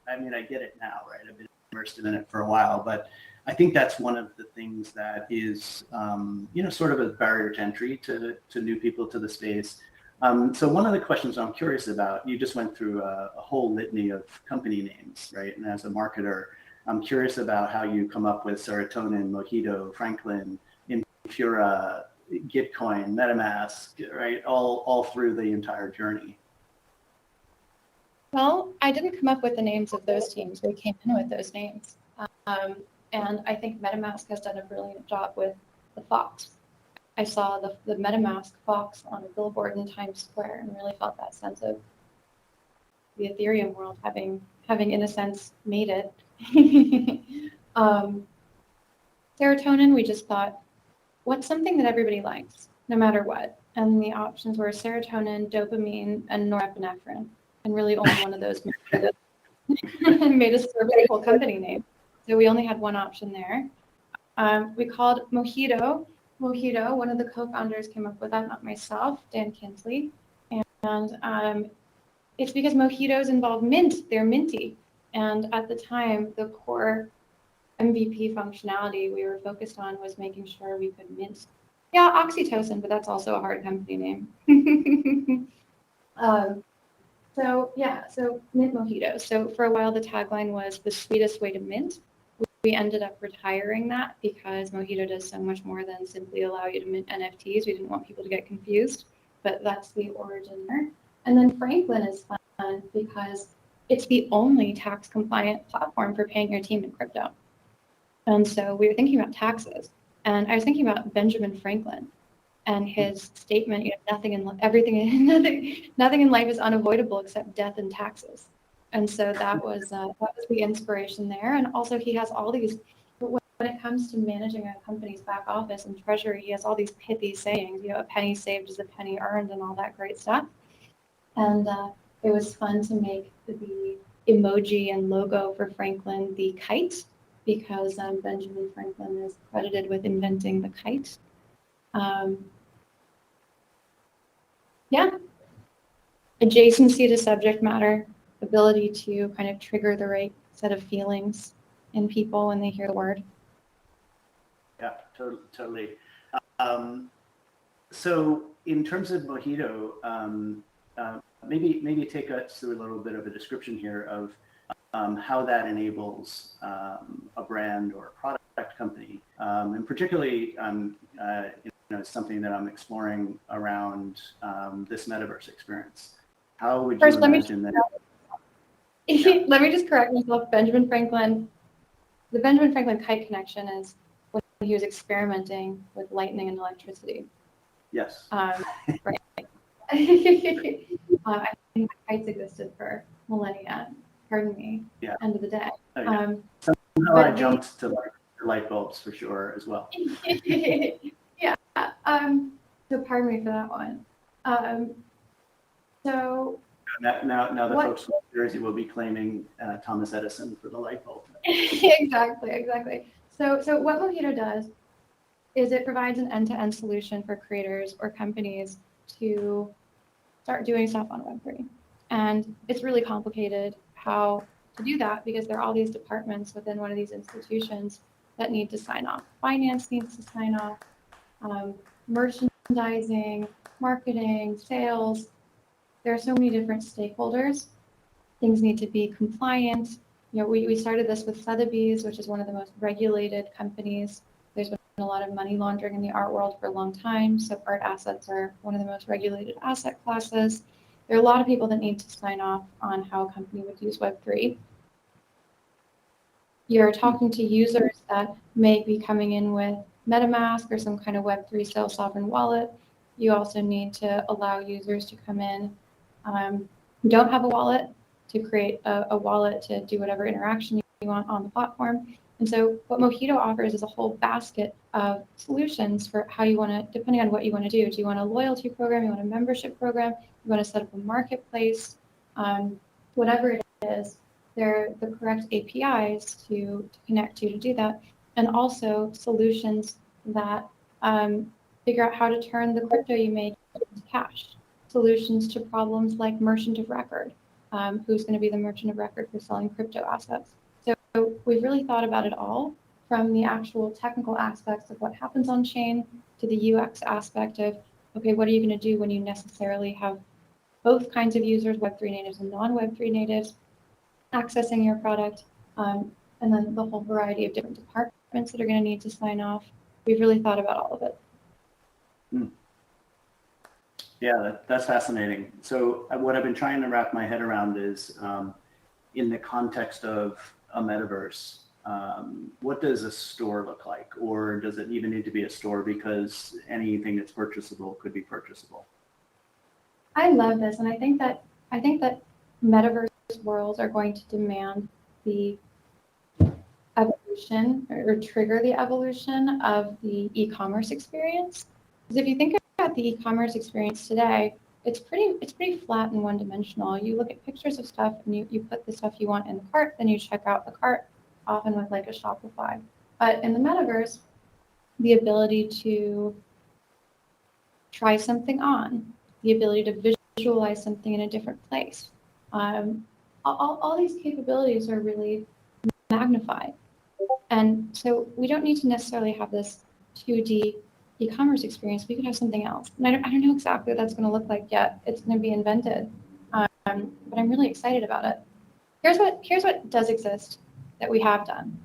[SPEAKER 1] I mean, I get it now, right? I've been immersed in it for a while, but I think that's one of the things that is, sort of a barrier to entry to new people to the space. So one of the questions I'm curious about, you just went through a whole litany of company names, right? And as a marketer, I'm curious about how you come up with Serotonin, Mojito, Franklin, Infura, Gitcoin, MetaMask, right? All through the entire journey.
[SPEAKER 2] Well, I didn't come up with the names of those teams. They came in with those names. And I think MetaMask has done a brilliant job with the Fox. I saw the MetaMask Fox on a billboard in Times Square and really felt that sense of the Ethereum world having in a sense made it. Serotonin, we just thought, what's something that everybody likes, no matter what? And the options were serotonin, dopamine, and norepinephrine. And really only one of those made a serviceable company name. So we only had one option there. We called Mojito. One of the co-founders came up with that, not myself, Dan Kinsley. And it's because mojitos involve mint. They're minty. And at the time, the core MVP functionality we were focused on was making sure we could mint. Yeah, oxytocin, but that's also a hard company name. So mint mojitos. So for a while, the tagline was the sweetest way to mint. We ended up retiring that because Mojito does so much more than simply allow you to mint NFTs. We didn't want people to get confused, but that's the origin there. And then Franklin is fun because it's the only tax compliant platform for paying your team in crypto. And so we were thinking about taxes, and I was thinking about Benjamin Franklin and his statement, nothing in life is unavoidable except death and taxes. And so that was the inspiration there. And also he has all these, when it comes to managing a company's back office and treasury, he has all these pithy sayings, a penny saved is a penny earned and all that great stuff. And it was fun to make the emoji and logo for Franklin the kite, because Benjamin Franklin is credited with inventing the kite. Adjacency to subject matter, ability to kind of trigger the right set of feelings in people when they hear the word.
[SPEAKER 1] Yeah, totally. So in terms of Mojito, maybe take us through a little bit of a description here of how that enables a brand or a product company, and particularly something that I'm exploring around this metaverse experience. How would you imagine that?
[SPEAKER 2] Let me just correct myself. The Benjamin Franklin kite connection is when he was experimenting with lightning and electricity.
[SPEAKER 1] Yes.
[SPEAKER 2] Right. I think kites existed for millennia. Pardon me.
[SPEAKER 1] Yeah.
[SPEAKER 2] End of the day.
[SPEAKER 1] Oh, yeah. Somehow I jumped to light bulbs for sure as well.
[SPEAKER 2] Yeah. So pardon me for that one. So
[SPEAKER 1] now the folks from New Jersey will be claiming Thomas Edison for the light bulb.
[SPEAKER 2] Exactly. So what Mojito does is it provides an end-to-end solution for creators or companies to start doing stuff on Web3. And it's really complicated how to do that because there are all these departments within one of these institutions that need to sign off. Finance needs to sign off, merchandising, marketing, sales. There are so many different stakeholders. Things need to be compliant. We started this with Sotheby's, which is one of the most regulated companies. There's been a lot of money laundering in the art world for a long time. So art assets are one of the most regulated asset classes. There are a lot of people that need to sign off on how a company would use Web3. You're talking to users that may be coming in with MetaMask or some kind of Web3 self-sovereign wallet. You also need to allow users to come in who don't have a wallet to create a wallet to do whatever interaction you want on the platform. And so what Mojito offers is a whole basket of solutions for how you want to, depending on what you want to do. Do you want a loyalty program? You want a membership program? You want to set up a marketplace? Whatever it is, they're the correct APIs to connect to do that. And also solutions that figure out how to turn the crypto you make into cash. Solutions to problems like merchant of record. Who's going to be the merchant of record for selling crypto assets? So we've really thought about it all, from the actual technical aspects of what happens on chain to the UX aspect of, okay, what are you going to do when you necessarily have both kinds of users, Web3 natives and non-Web3 natives, accessing your product, and then the whole variety of different departments that are going to need to sign off. We've really thought about all of it.
[SPEAKER 1] Yeah, that's fascinating. So what I've been trying to wrap my head around is, in the context of a metaverse, what does a store look like? Or does it even need to be a store because anything that's purchasable could be purchasable?
[SPEAKER 2] I love this, and I think that metaverse worlds are going to demand the evolution or trigger the evolution of the e-commerce experience. Because if you think about the e-commerce experience today, it's pretty flat and one-dimensional. You look at pictures of stuff and you put the stuff you want in the cart, then you check out the cart, often with like a Shopify. But in the metaverse, the ability to try something on, the ability to visualize something in a different place, all these capabilities are really magnified. And so we don't need to necessarily have this 2D e-commerce experience. We could have something else. And I don't know exactly what that's going to look like yet. It's going to be invented. But I'm really excited about it. Here's what does exist that we have done.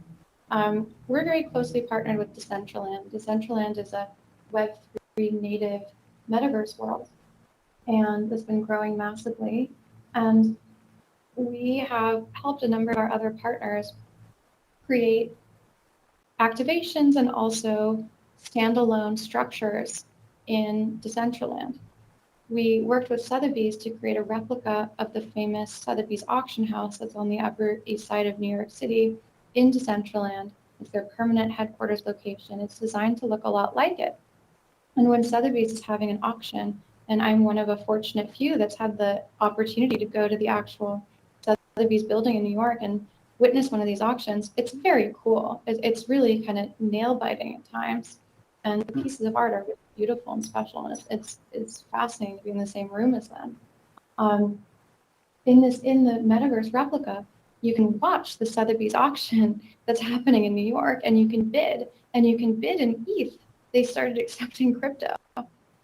[SPEAKER 2] We're very closely partnered with Decentraland. Decentraland is a Web3 native metaverse world, and it's been growing massively. And we have helped a number of our other partners create activations and also standalone structures in Decentraland. We worked with Sotheby's to create a replica of the famous Sotheby's auction house that's on the Upper East Side of New York City in Decentraland. It's their permanent headquarters location. It's designed to look a lot like it. And when Sotheby's is having an auction, and I'm one of a fortunate few that's had the opportunity to go to the actual Sotheby's building in New York and witness one of these auctions, it's very cool. It's really kind of nail biting at times. And the pieces of art are really beautiful and special, and it's fascinating to be in the same room as them. In the metaverse replica, you can watch the Sotheby's auction that's happening in New York, and you can bid in ETH. They started accepting crypto,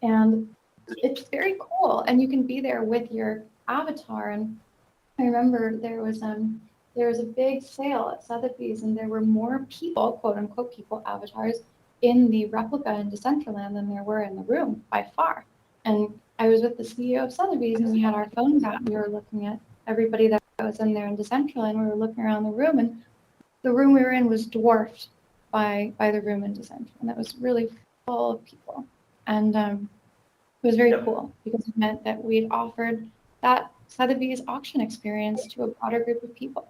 [SPEAKER 2] and it's very cool. And you can be there with your avatar. And I remember there was a big sale at Sotheby's, and there were more people, quote unquote people, avatars, in the replica in Decentraland than there were in the room by far. And I was with the CEO of Sotheby's, and we had our phones out, and we were looking at everybody that was in there in Decentraland. We were looking around the room, and the room we were in was dwarfed by the room in Decentraland. That was really full of people. And it was very cool because it meant that we'd offered that Sotheby's auction experience to a broader group of people.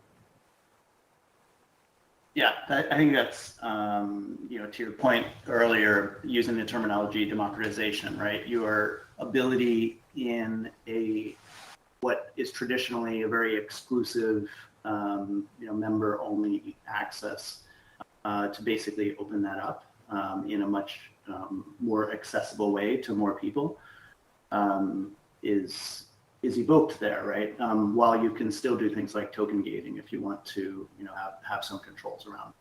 [SPEAKER 1] Yeah, I think that's, to your point earlier, using the terminology democratization, right? Your ability in what is traditionally a very exclusive, member-only access to basically open that up in a much more accessible way to more people is evoked there, right? While you can still do things like token gating if you want to, have some controls around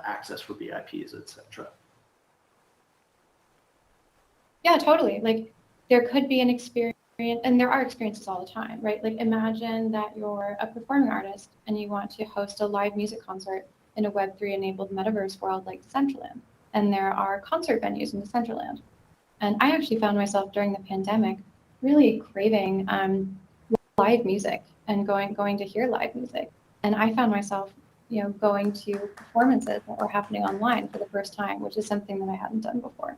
[SPEAKER 1] access for VIPs, etc.
[SPEAKER 2] Yeah, totally. Like there could be an experience, and there are experiences all the time, right? Like imagine that you're a performing artist and you want to host a live music concert in a Web3 enabled metaverse world like Decentraland. And there are concert venues in Decentraland. And I actually found myself during the pandemic really craving live music and going to hear live music. And I found myself, going to performances that were happening online for the first time, which is something that I hadn't done before.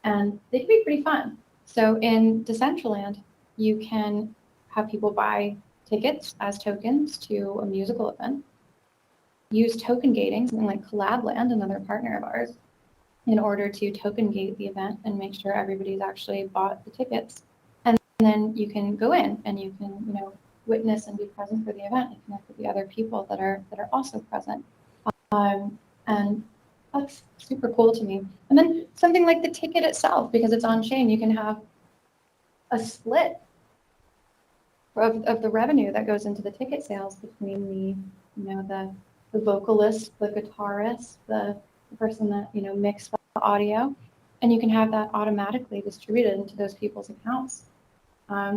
[SPEAKER 2] And they can be pretty fun. So in Decentraland, you can have people buy tickets as tokens to a musical event, use token gating, something like Collabland, another partner of ours, in order to token gate the event and make sure everybody's actually bought the tickets. And then you can go in and you can, witness and be present for the event and connect with the other people that are also present. And that's super cool to me. And then something like the ticket itself, because it's on chain, you can have a split of the revenue that goes into the ticket sales between the vocalist, the guitarist, the person that mixed the audio, and you can have that automatically distributed into those people's accounts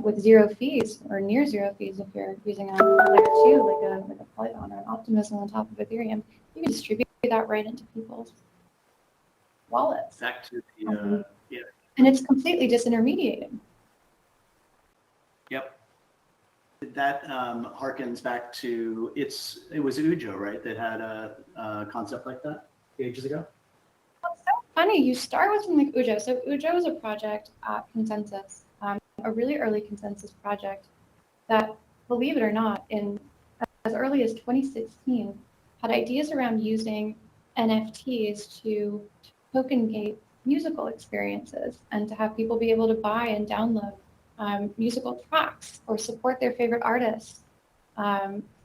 [SPEAKER 2] with zero fees or near zero fees if you're using a layer 2 like a Polygon or an Optimism on top of Ethereum. You can distribute that right into people's wallets.
[SPEAKER 1] Back to the
[SPEAKER 2] And it's completely disintermediated.
[SPEAKER 1] Yep. That harkens back to it was Ujo, right, that had a concept like that ages ago?
[SPEAKER 2] It's so funny. You start with something like Ujo. So Ujo is a project at Consensus, a really early Consensus project that, believe it or not, in as early as 2016, had ideas around using NFTs to token gate musical experiences and to have people be able to buy and download musical tracks or support their favorite artists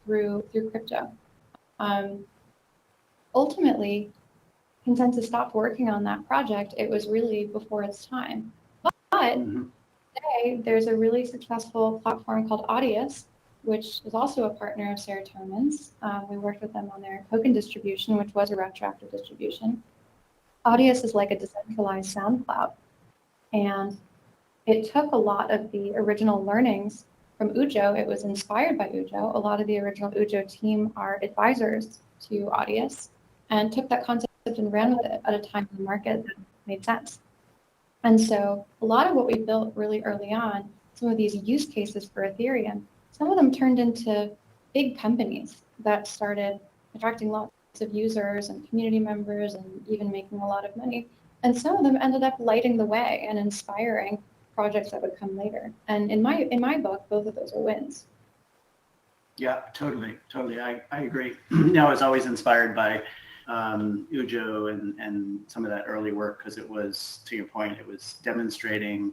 [SPEAKER 2] through crypto. Ultimately, Consensus stopped working on that project. It was really before its time. But today, there's a really successful platform called Audius which is also a partner of Serotonin's. We worked with them on their token distribution, which was a retroactive distribution. Audius is like a decentralized SoundCloud. And it took a lot of the original learnings from Ujo. It was inspired by Ujo. A lot of the original Ujo team are advisors to Audius and took that concept and ran with it at a time in the market that made sense. And so a lot of what we built really early on, some of these use cases for Ethereum, some of them turned into big companies that started attracting lots of users and community members and even making a lot of money. And some of them ended up lighting the way and inspiring projects that would come later. And in my book, both of those are wins.
[SPEAKER 1] Yeah, totally. I agree. I was always inspired by Ujo and some of that early work because it was, to your point, it was demonstrating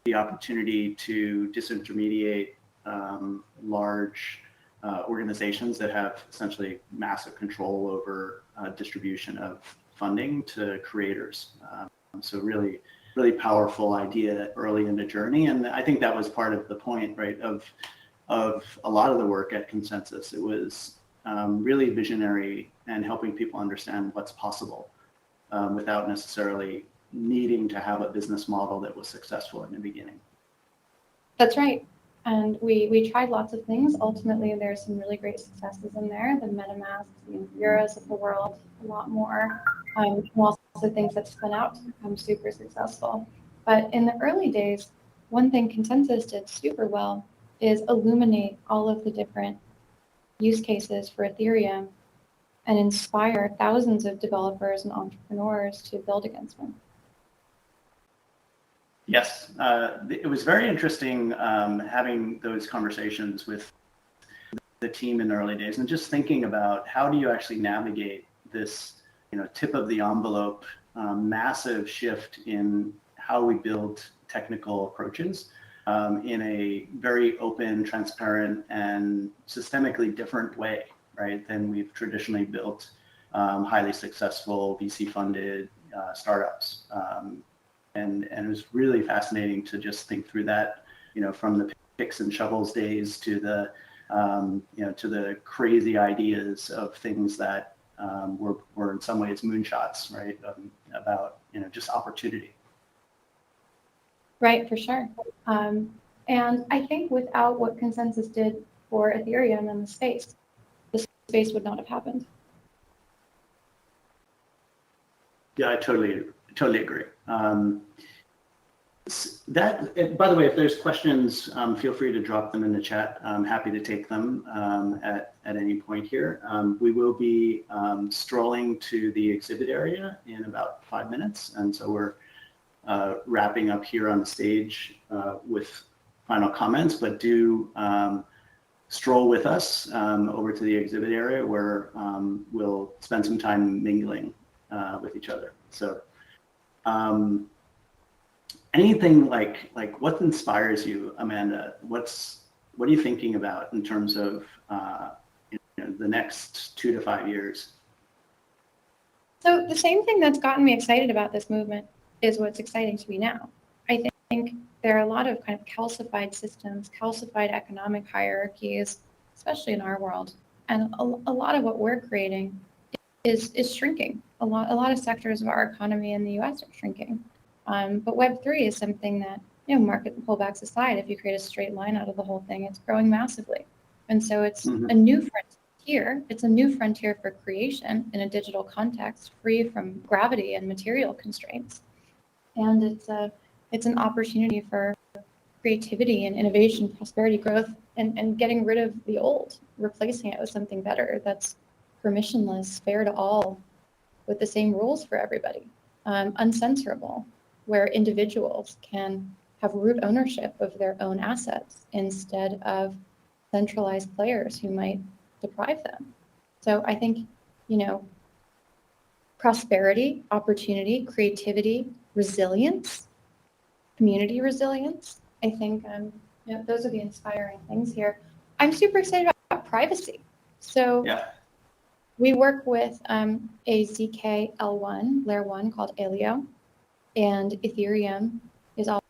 [SPEAKER 1] the opportunity to disintermediate large organizations that have essentially massive control over distribution of funding to creators. So really powerful idea early in the journey. And I think that was part of the point, right, of a lot of the work at Consensus. It was really visionary and helping people understand what's possible without necessarily needing to have a business model that was successful in the beginning.
[SPEAKER 2] That's right. And we tried lots of things. Ultimately, there's some really great successes in there. The MetaMasks, the Immerse of the world, a lot more. Also things that spun out to become super successful. But in the early days, one thing Consensus did super well is illuminate all of the different use cases for Ethereum and inspire thousands of developers and entrepreneurs to build against them.
[SPEAKER 1] Yes, it was very interesting having those conversations with the team in the early days and just thinking about how do you actually navigate this, tip of the envelope, massive shift in how we build technical approaches in a very open, transparent, and systemically different way, right, than we've traditionally built highly successful VC-funded startups. And it was really fascinating to just think through that, from the picks and shovels days to the, to the crazy ideas of things that were in some ways moonshots, right, about, just opportunity.
[SPEAKER 2] Right, for sure. And I think without what Consensus did for Ethereum and the space would not have happened.
[SPEAKER 1] Yeah, I totally agree. That, by the way, if there's questions, feel free to drop them in the chat. I'm happy to take them at any point here. We will be strolling to the exhibit area in about 5 minutes, and so we're wrapping up here on the stage with final comments, but do stroll with us over to the exhibit area where we'll spend some time mingling with each other. So anything like what inspires you, Amanda? What are you thinking about in terms of the next 2 to 5 years?
[SPEAKER 2] So the same thing that's gotten me excited about this movement is what's exciting to me now. I think there are a lot of kind of calcified systems, calcified economic hierarchies, especially in our world. And a lot of what we're creating is shrinking. A lot of sectors of our economy in the US are shrinking. But Web3 is something that, market pullbacks aside, if you create a straight line out of the whole thing, it's growing massively. And so it's a new frontier. It's a new frontier for creation in a digital context, free from gravity and material constraints. And it's an opportunity for creativity and innovation, prosperity, growth, and getting rid of the old, replacing it with something better that's permissionless, fair to all, with the same rules for everybody, uncensorable, where individuals can have root ownership of their own assets instead of centralized players who might deprive them. So I think, prosperity, opportunity, creativity, resilience, community resilience. I think those are the inspiring things here. I'm super excited about privacy. So we work with a ZK L1, layer 1 called Alio, and Ethereum is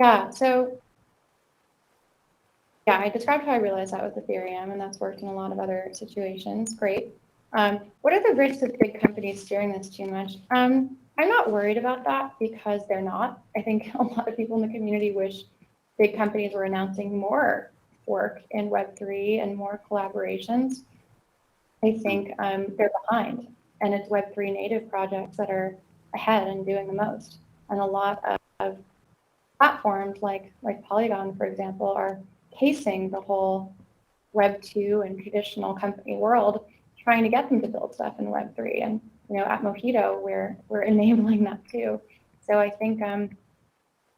[SPEAKER 2] Yeah, so yeah, I described how I realized that with Ethereum, and that's worked in a lot of other situations. Great. What are the risks of big companies steering this too much? I'm not worried about that because they're not. I think a lot of people in the community wish big companies were announcing more work in Web3 and more collaborations. I think they're behind, and it's Web3 native projects that are ahead and doing the most. And a lot of platforms like Polygon, for example, are casing the whole Web 2 and traditional company world, trying to get them to build stuff in Web 3. And at Mojito, we're enabling that too. So I think I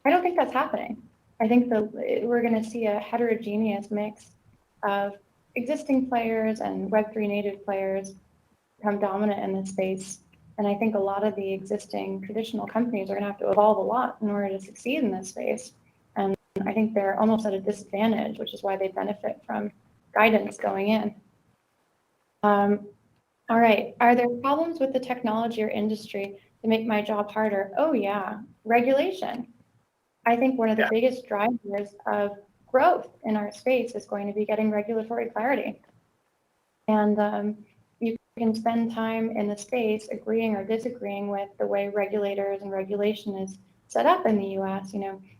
[SPEAKER 2] don't think that's happening. I think we're going to see a heterogeneous mix of existing players and Web 3 native players become dominant in this space. And I think a lot of the existing traditional companies are going to have to evolve a lot in order to succeed in this space. And I think they're almost at a disadvantage, which is why they benefit from guidance going in. All right. Are there problems with the technology or industry to make my job harder? Oh, yeah. Regulation. I think one of the biggest drivers of growth in our space is going to be getting regulatory clarity. And you can spend time in the space agreeing or disagreeing with the way regulators and regulation is set up in the US.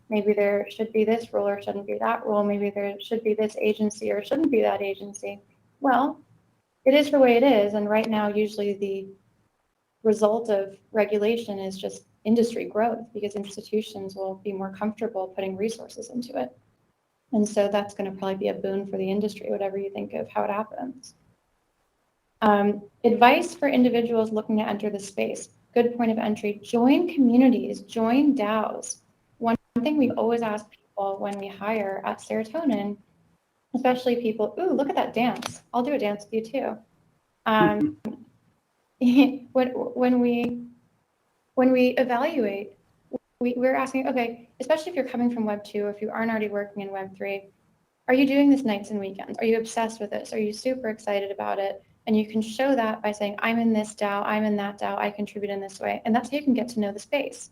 [SPEAKER 2] Maybe there should be this rule or shouldn't be that rule. Maybe there should be this agency or shouldn't be that agency. Well, it is the way it is. And right now, usually the result of regulation is just industry growth because institutions will be more comfortable putting resources into it. And so that's going to probably be a boon for the industry, whatever you think of how it happens. Advice for individuals looking to enter the space. Good point of entry. Join communities, join DAOs. One thing we always ask people when we hire at Serotonin, especially people, ooh, look at that dance. I'll do a dance with you too. When we evaluate, we're asking, okay, especially if you're coming from Web 2, if you aren't already working in Web 3, are you doing this nights and weekends? Are you obsessed with this? Are you super excited about it? And you can show that by saying, I'm in this DAO, I'm in that DAO, I contribute in this way. And that's how you can get to know the space.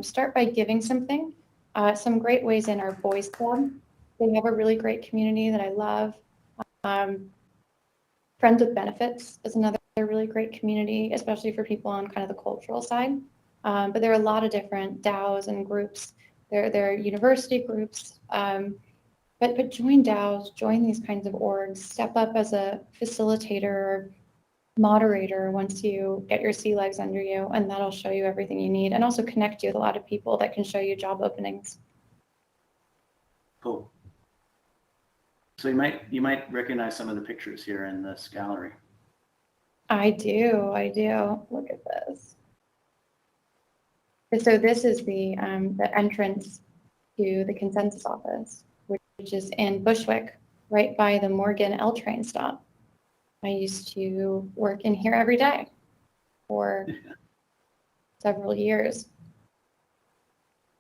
[SPEAKER 2] Start by giving something. Some great ways in our Boys Club. They have a really great community that I love. Friends with Benefits is another really great community, especially for people on kind of the cultural side. But there are a lot of different DAOs and groups. There are university groups. But join DAOs, join these kinds of orgs, step up as a facilitator or moderator once you get your sea legs under you, and that'll show you everything you need and also connect you with a lot of people that can show you job openings.
[SPEAKER 1] Cool. So you might recognize some of the pictures here in this gallery.
[SPEAKER 2] I do. Look at this. So this is the entrance to the consensus office, which is in Bushwick, right by the Morgan L train stop. I used to work in here every day for several years.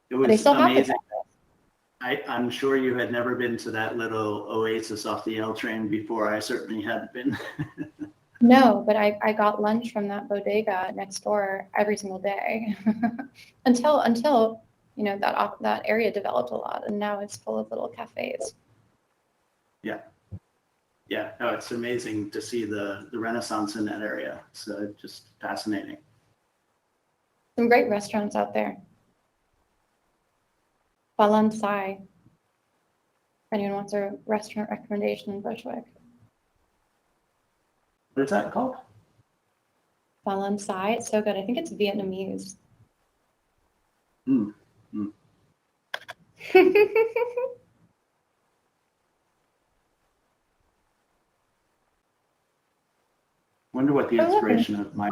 [SPEAKER 1] It was
[SPEAKER 2] they still
[SPEAKER 1] amazing. I'm sure you had never been to that little oasis off the L train before. I certainly had been.
[SPEAKER 2] No, but I got lunch from that bodega next door every single day until that area developed a lot, and now it's full of little cafes.
[SPEAKER 1] Yeah. No, it's amazing to see the renaissance in that area. It's just fascinating.
[SPEAKER 2] Some great restaurants out there. Balansai. If anyone wants a restaurant recommendation in Bushwick.
[SPEAKER 1] What is that called?
[SPEAKER 2] Balansai. It's so good. I think it's Vietnamese.
[SPEAKER 1] Wonder what the inspiration of my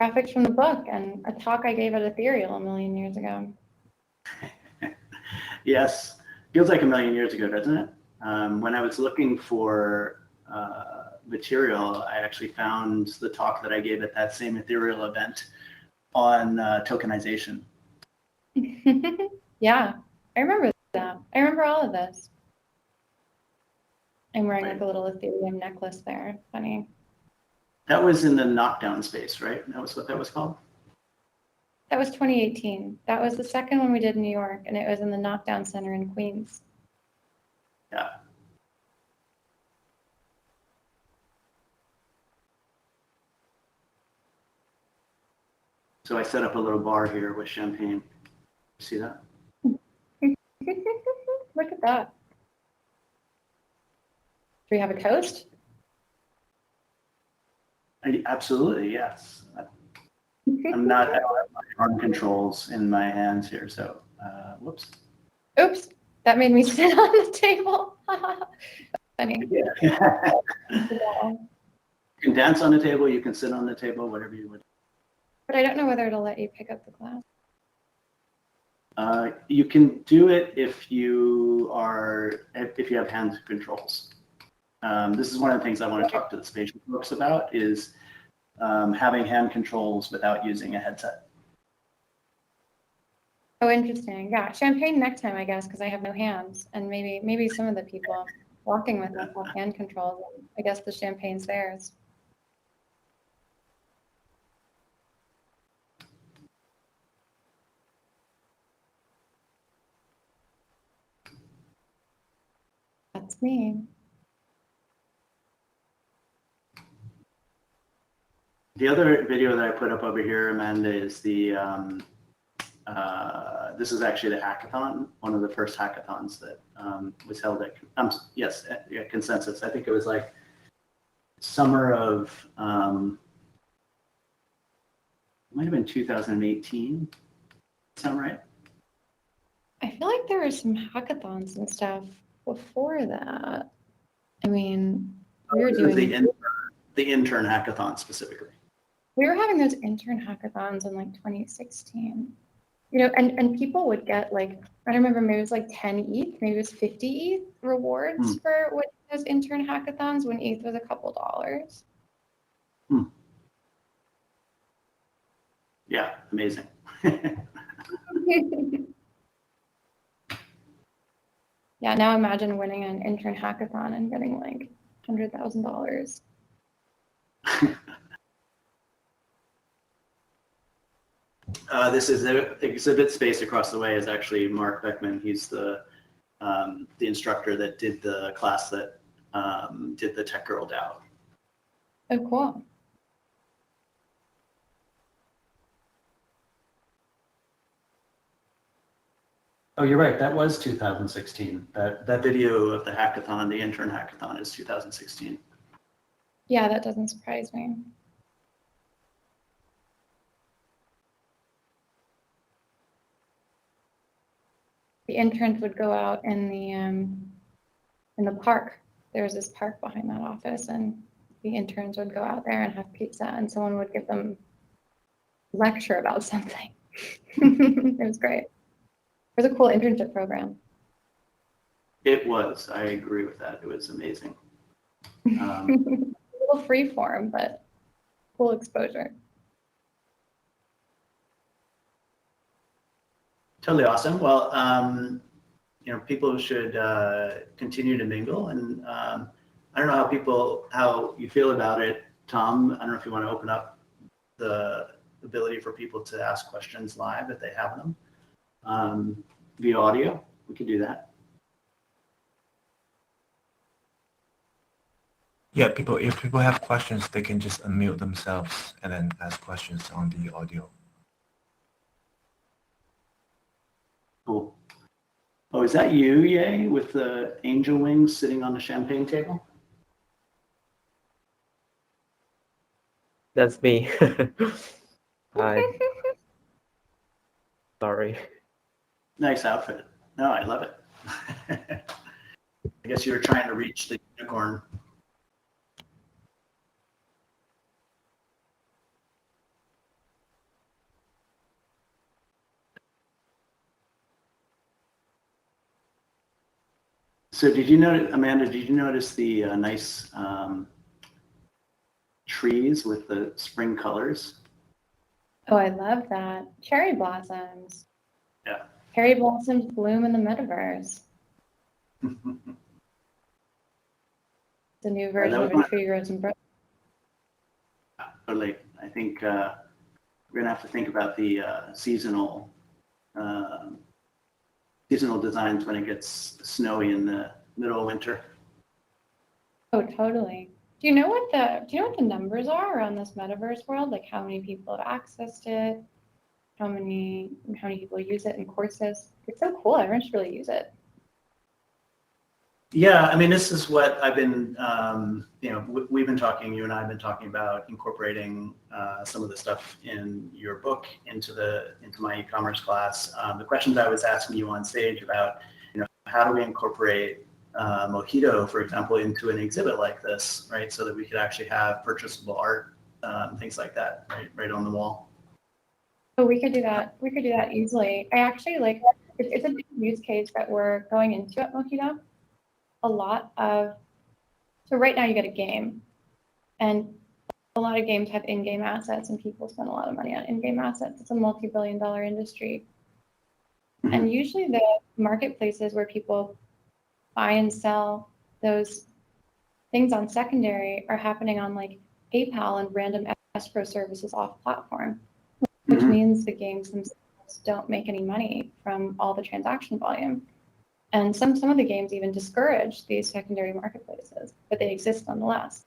[SPEAKER 2] graphics from the book and a talk I gave at Ethereal a million years ago.
[SPEAKER 1] Yes, feels like a million years ago, doesn't it? When I was looking for material, I actually found the talk that I gave at that same Ethereal event on tokenization.
[SPEAKER 2] Yeah, I remember that. I remember all of this. I'm wearing like a little Ethereum necklace there. Funny.
[SPEAKER 1] That was in the knockdown space, right? That was what that was called?
[SPEAKER 2] That was 2018. That was the second one we did in New York, and it was in the Knockdown Center in Queens.
[SPEAKER 1] Yeah. So I set up a little bar here with champagne. See that?
[SPEAKER 2] Look at that. Do we have a toast?
[SPEAKER 1] Absolutely, yes. I'm not, I don't have my arm controls in my hands here, so, whoops.
[SPEAKER 2] Oops, that made me sit on the table. Funny.
[SPEAKER 1] Yeah. You can dance on the table, you can sit on the table, whatever you would.
[SPEAKER 2] But I don't know whether it'll let you pick up the glass.
[SPEAKER 1] You can do it if you have hand controls. This is one of the things I want to talk to the spatial folks about is having hand controls without using a headset.
[SPEAKER 2] Oh, interesting. Yeah, champagne next time, I guess, because I have no hands, and maybe some of the people walking with us have hand controls. I guess the champagne's theirs. That's me.
[SPEAKER 1] The other video that I put up over here, Amanda, is this is actually the hackathon, one of the first hackathons that was held at, Consensus. I think it was like summer of, might have been 2018. Sound right?
[SPEAKER 2] I feel like there were some hackathons and stuff before that. I mean, we were
[SPEAKER 1] This is
[SPEAKER 2] doing
[SPEAKER 1] the intern hackathon specifically.
[SPEAKER 2] we were having those intern hackathons in like 2016. You know, and people would get like, I don't remember, maybe it was like 10 ETH, maybe it was 50 ETH rewards for what those intern hackathons when ETH was a couple dollars.
[SPEAKER 1] Yeah, amazing.
[SPEAKER 2] Yeah, now imagine winning an intern hackathon and getting like $100,000.
[SPEAKER 1] This is the exhibit space across the way is actually Mark Beckman. He's the instructor that did the class that did the Tech Girl DAO.
[SPEAKER 2] Oh, cool.
[SPEAKER 1] Oh, you're right. That was 2016. That video of the hackathon, the intern hackathon, is 2016.
[SPEAKER 2] Yeah, that doesn't surprise me. The interns would go out in the park. There's this park behind that office, and the interns would go out there and have pizza, and someone would give them a lecture about something. It was great. It was a cool internship program.
[SPEAKER 1] It was. I agree with that. It was amazing.
[SPEAKER 2] A little free form, but cool exposure.
[SPEAKER 1] Totally awesome. Well, people should continue to mingle, and I don't know how you feel about it, Tom. I don't know if you want to open up the ability for people to ask questions live if they have them via audio. We could do that.
[SPEAKER 3] Yeah, if people have questions, they can just unmute themselves and then ask questions on the audio.
[SPEAKER 1] Cool. Oh, is that you, Ye, with the angel wings sitting on the champagne table?
[SPEAKER 5] That's me. Hi. Sorry.
[SPEAKER 1] Nice outfit. No, I love it. I guess you were trying to reach the unicorn. So did you notice, Amanda, did you notice the nice trees with the spring colors?
[SPEAKER 2] Oh, I love that. Cherry blossoms.
[SPEAKER 1] Yeah.
[SPEAKER 2] Cherry blossoms bloom in the metaverse. It's a new version of a tree grows in Brooklyn.
[SPEAKER 1] Totally. I think we're gonna have to think about the seasonal designs when it gets snowy in the middle of winter.
[SPEAKER 2] Oh, totally. Do you know what the numbers are around this metaverse world? Like how many people have accessed it? How many people use it in courses? It's so cool. Everyone should really use it.
[SPEAKER 1] Yeah, I mean, this is what I've been, we've been talking, you and I have been talking about incorporating some of the stuff in your book into my e-commerce class. The questions I was asking you on stage about, how do we incorporate Mojito, for example, into an exhibit like this, right? So that we could actually have purchasable art, things like that, right on the wall.
[SPEAKER 2] Oh, we could do that. We could do that easily. I actually it's a use case that we're going into at Mojito. So right now you get a game, and a lot of games have in-game assets, and people spend a lot of money on in-game assets. It's a multi-billion-dollar industry.
[SPEAKER 1] Mm-hmm.
[SPEAKER 2] And usually the marketplaces where people buy and sell those things on secondary are happening on like PayPal and random escrow services off platform, which means the games themselves don't make any money from all the transaction volume. And some of the games even discourage these secondary marketplaces, but they exist nonetheless.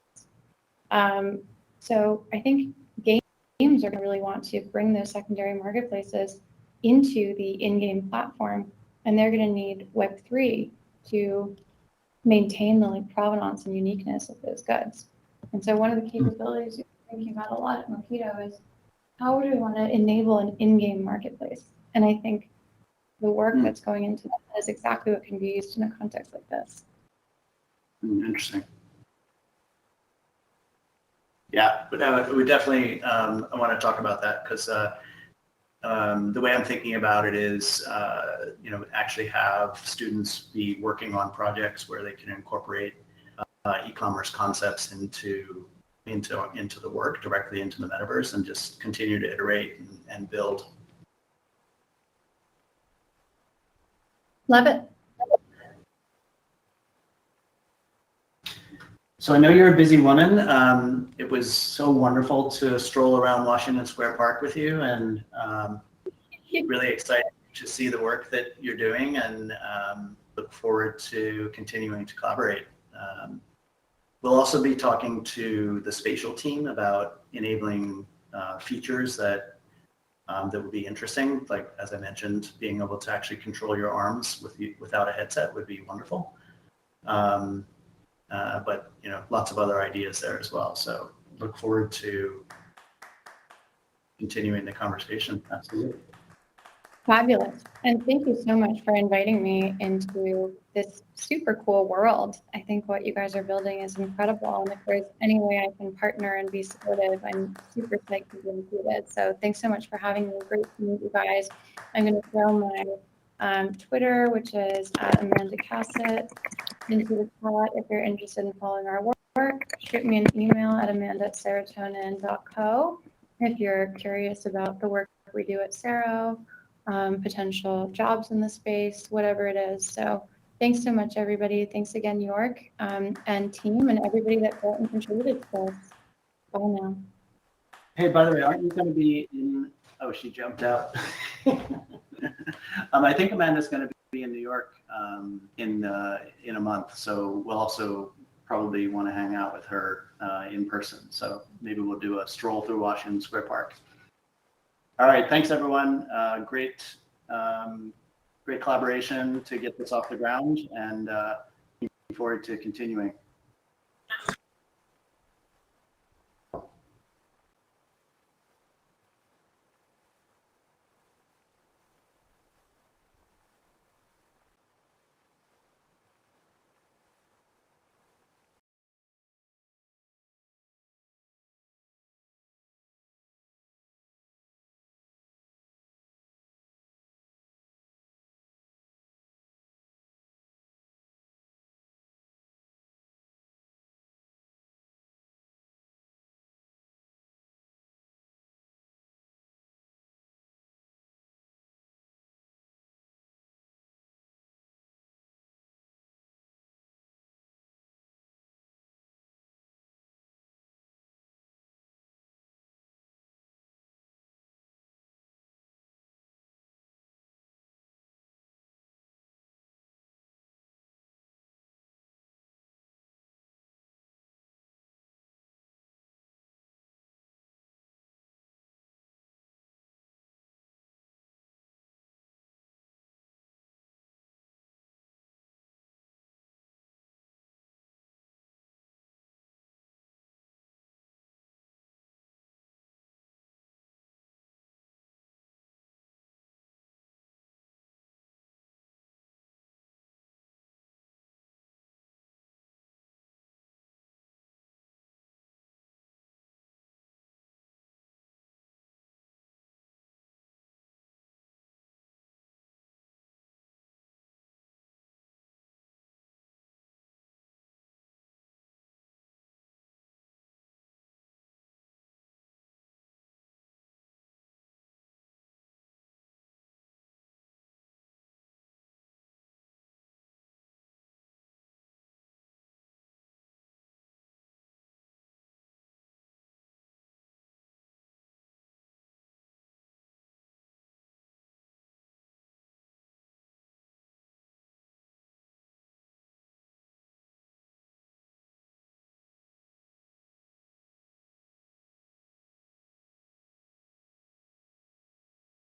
[SPEAKER 2] So I think games are going to really want to bring those secondary marketplaces into the in-game platform, and they're going to need Web3 to maintain the like provenance and uniqueness of those goods. And so one of the capabilities we're thinking about a lot at Mojito is how do we want to enable an in-game marketplace? And I think the work that's going into that is exactly what can be used in a context like this.
[SPEAKER 1] Interesting. Yeah, but we definitely I want to talk about that because the way I'm thinking about it is, actually have students be working on projects where they can incorporate e-commerce concepts into the work directly into the metaverse and just continue to iterate and build.
[SPEAKER 2] Love it.
[SPEAKER 1] So I know you're a busy woman. It was so wonderful to stroll around Washington Square Park with you, and really excited to see the work that you're doing, and look forward to continuing to collaborate. We'll also be talking to the spatial team about enabling features that would be interesting. Like, as I mentioned, being able to actually control your arms without a headset would be wonderful. But lots of other ideas there as well. So look forward to continuing the conversation. Absolutely.
[SPEAKER 2] Fabulous. And thank you so much for inviting me into this super cool world. I think what you guys are building is incredible. And if there's any way I can partner and be supportive, I'm super psyched to be included. So thanks so much for having me. Great to meet you guys. I'm going to throw my Twitter, which is at Amanda Cassatt, into the chat if you're interested in following our work. Shoot me an email at amanda@serotonin.co if you're curious about the work we do at Sero. Potential jobs in the space, whatever it is. So thanks so much, everybody. Thanks again, Yorke, and team, and everybody that built and contributed to this. Bye now.
[SPEAKER 1] Hey, by the way, aren't you going to be in? Oh, she jumped out. I think Amanda's going to be in New York in a month, so we'll also probably want to hang out with her in person. So maybe we'll do a stroll through Washington Square Park. All right, thanks everyone. Great collaboration to get this off the ground, and looking forward to continuing.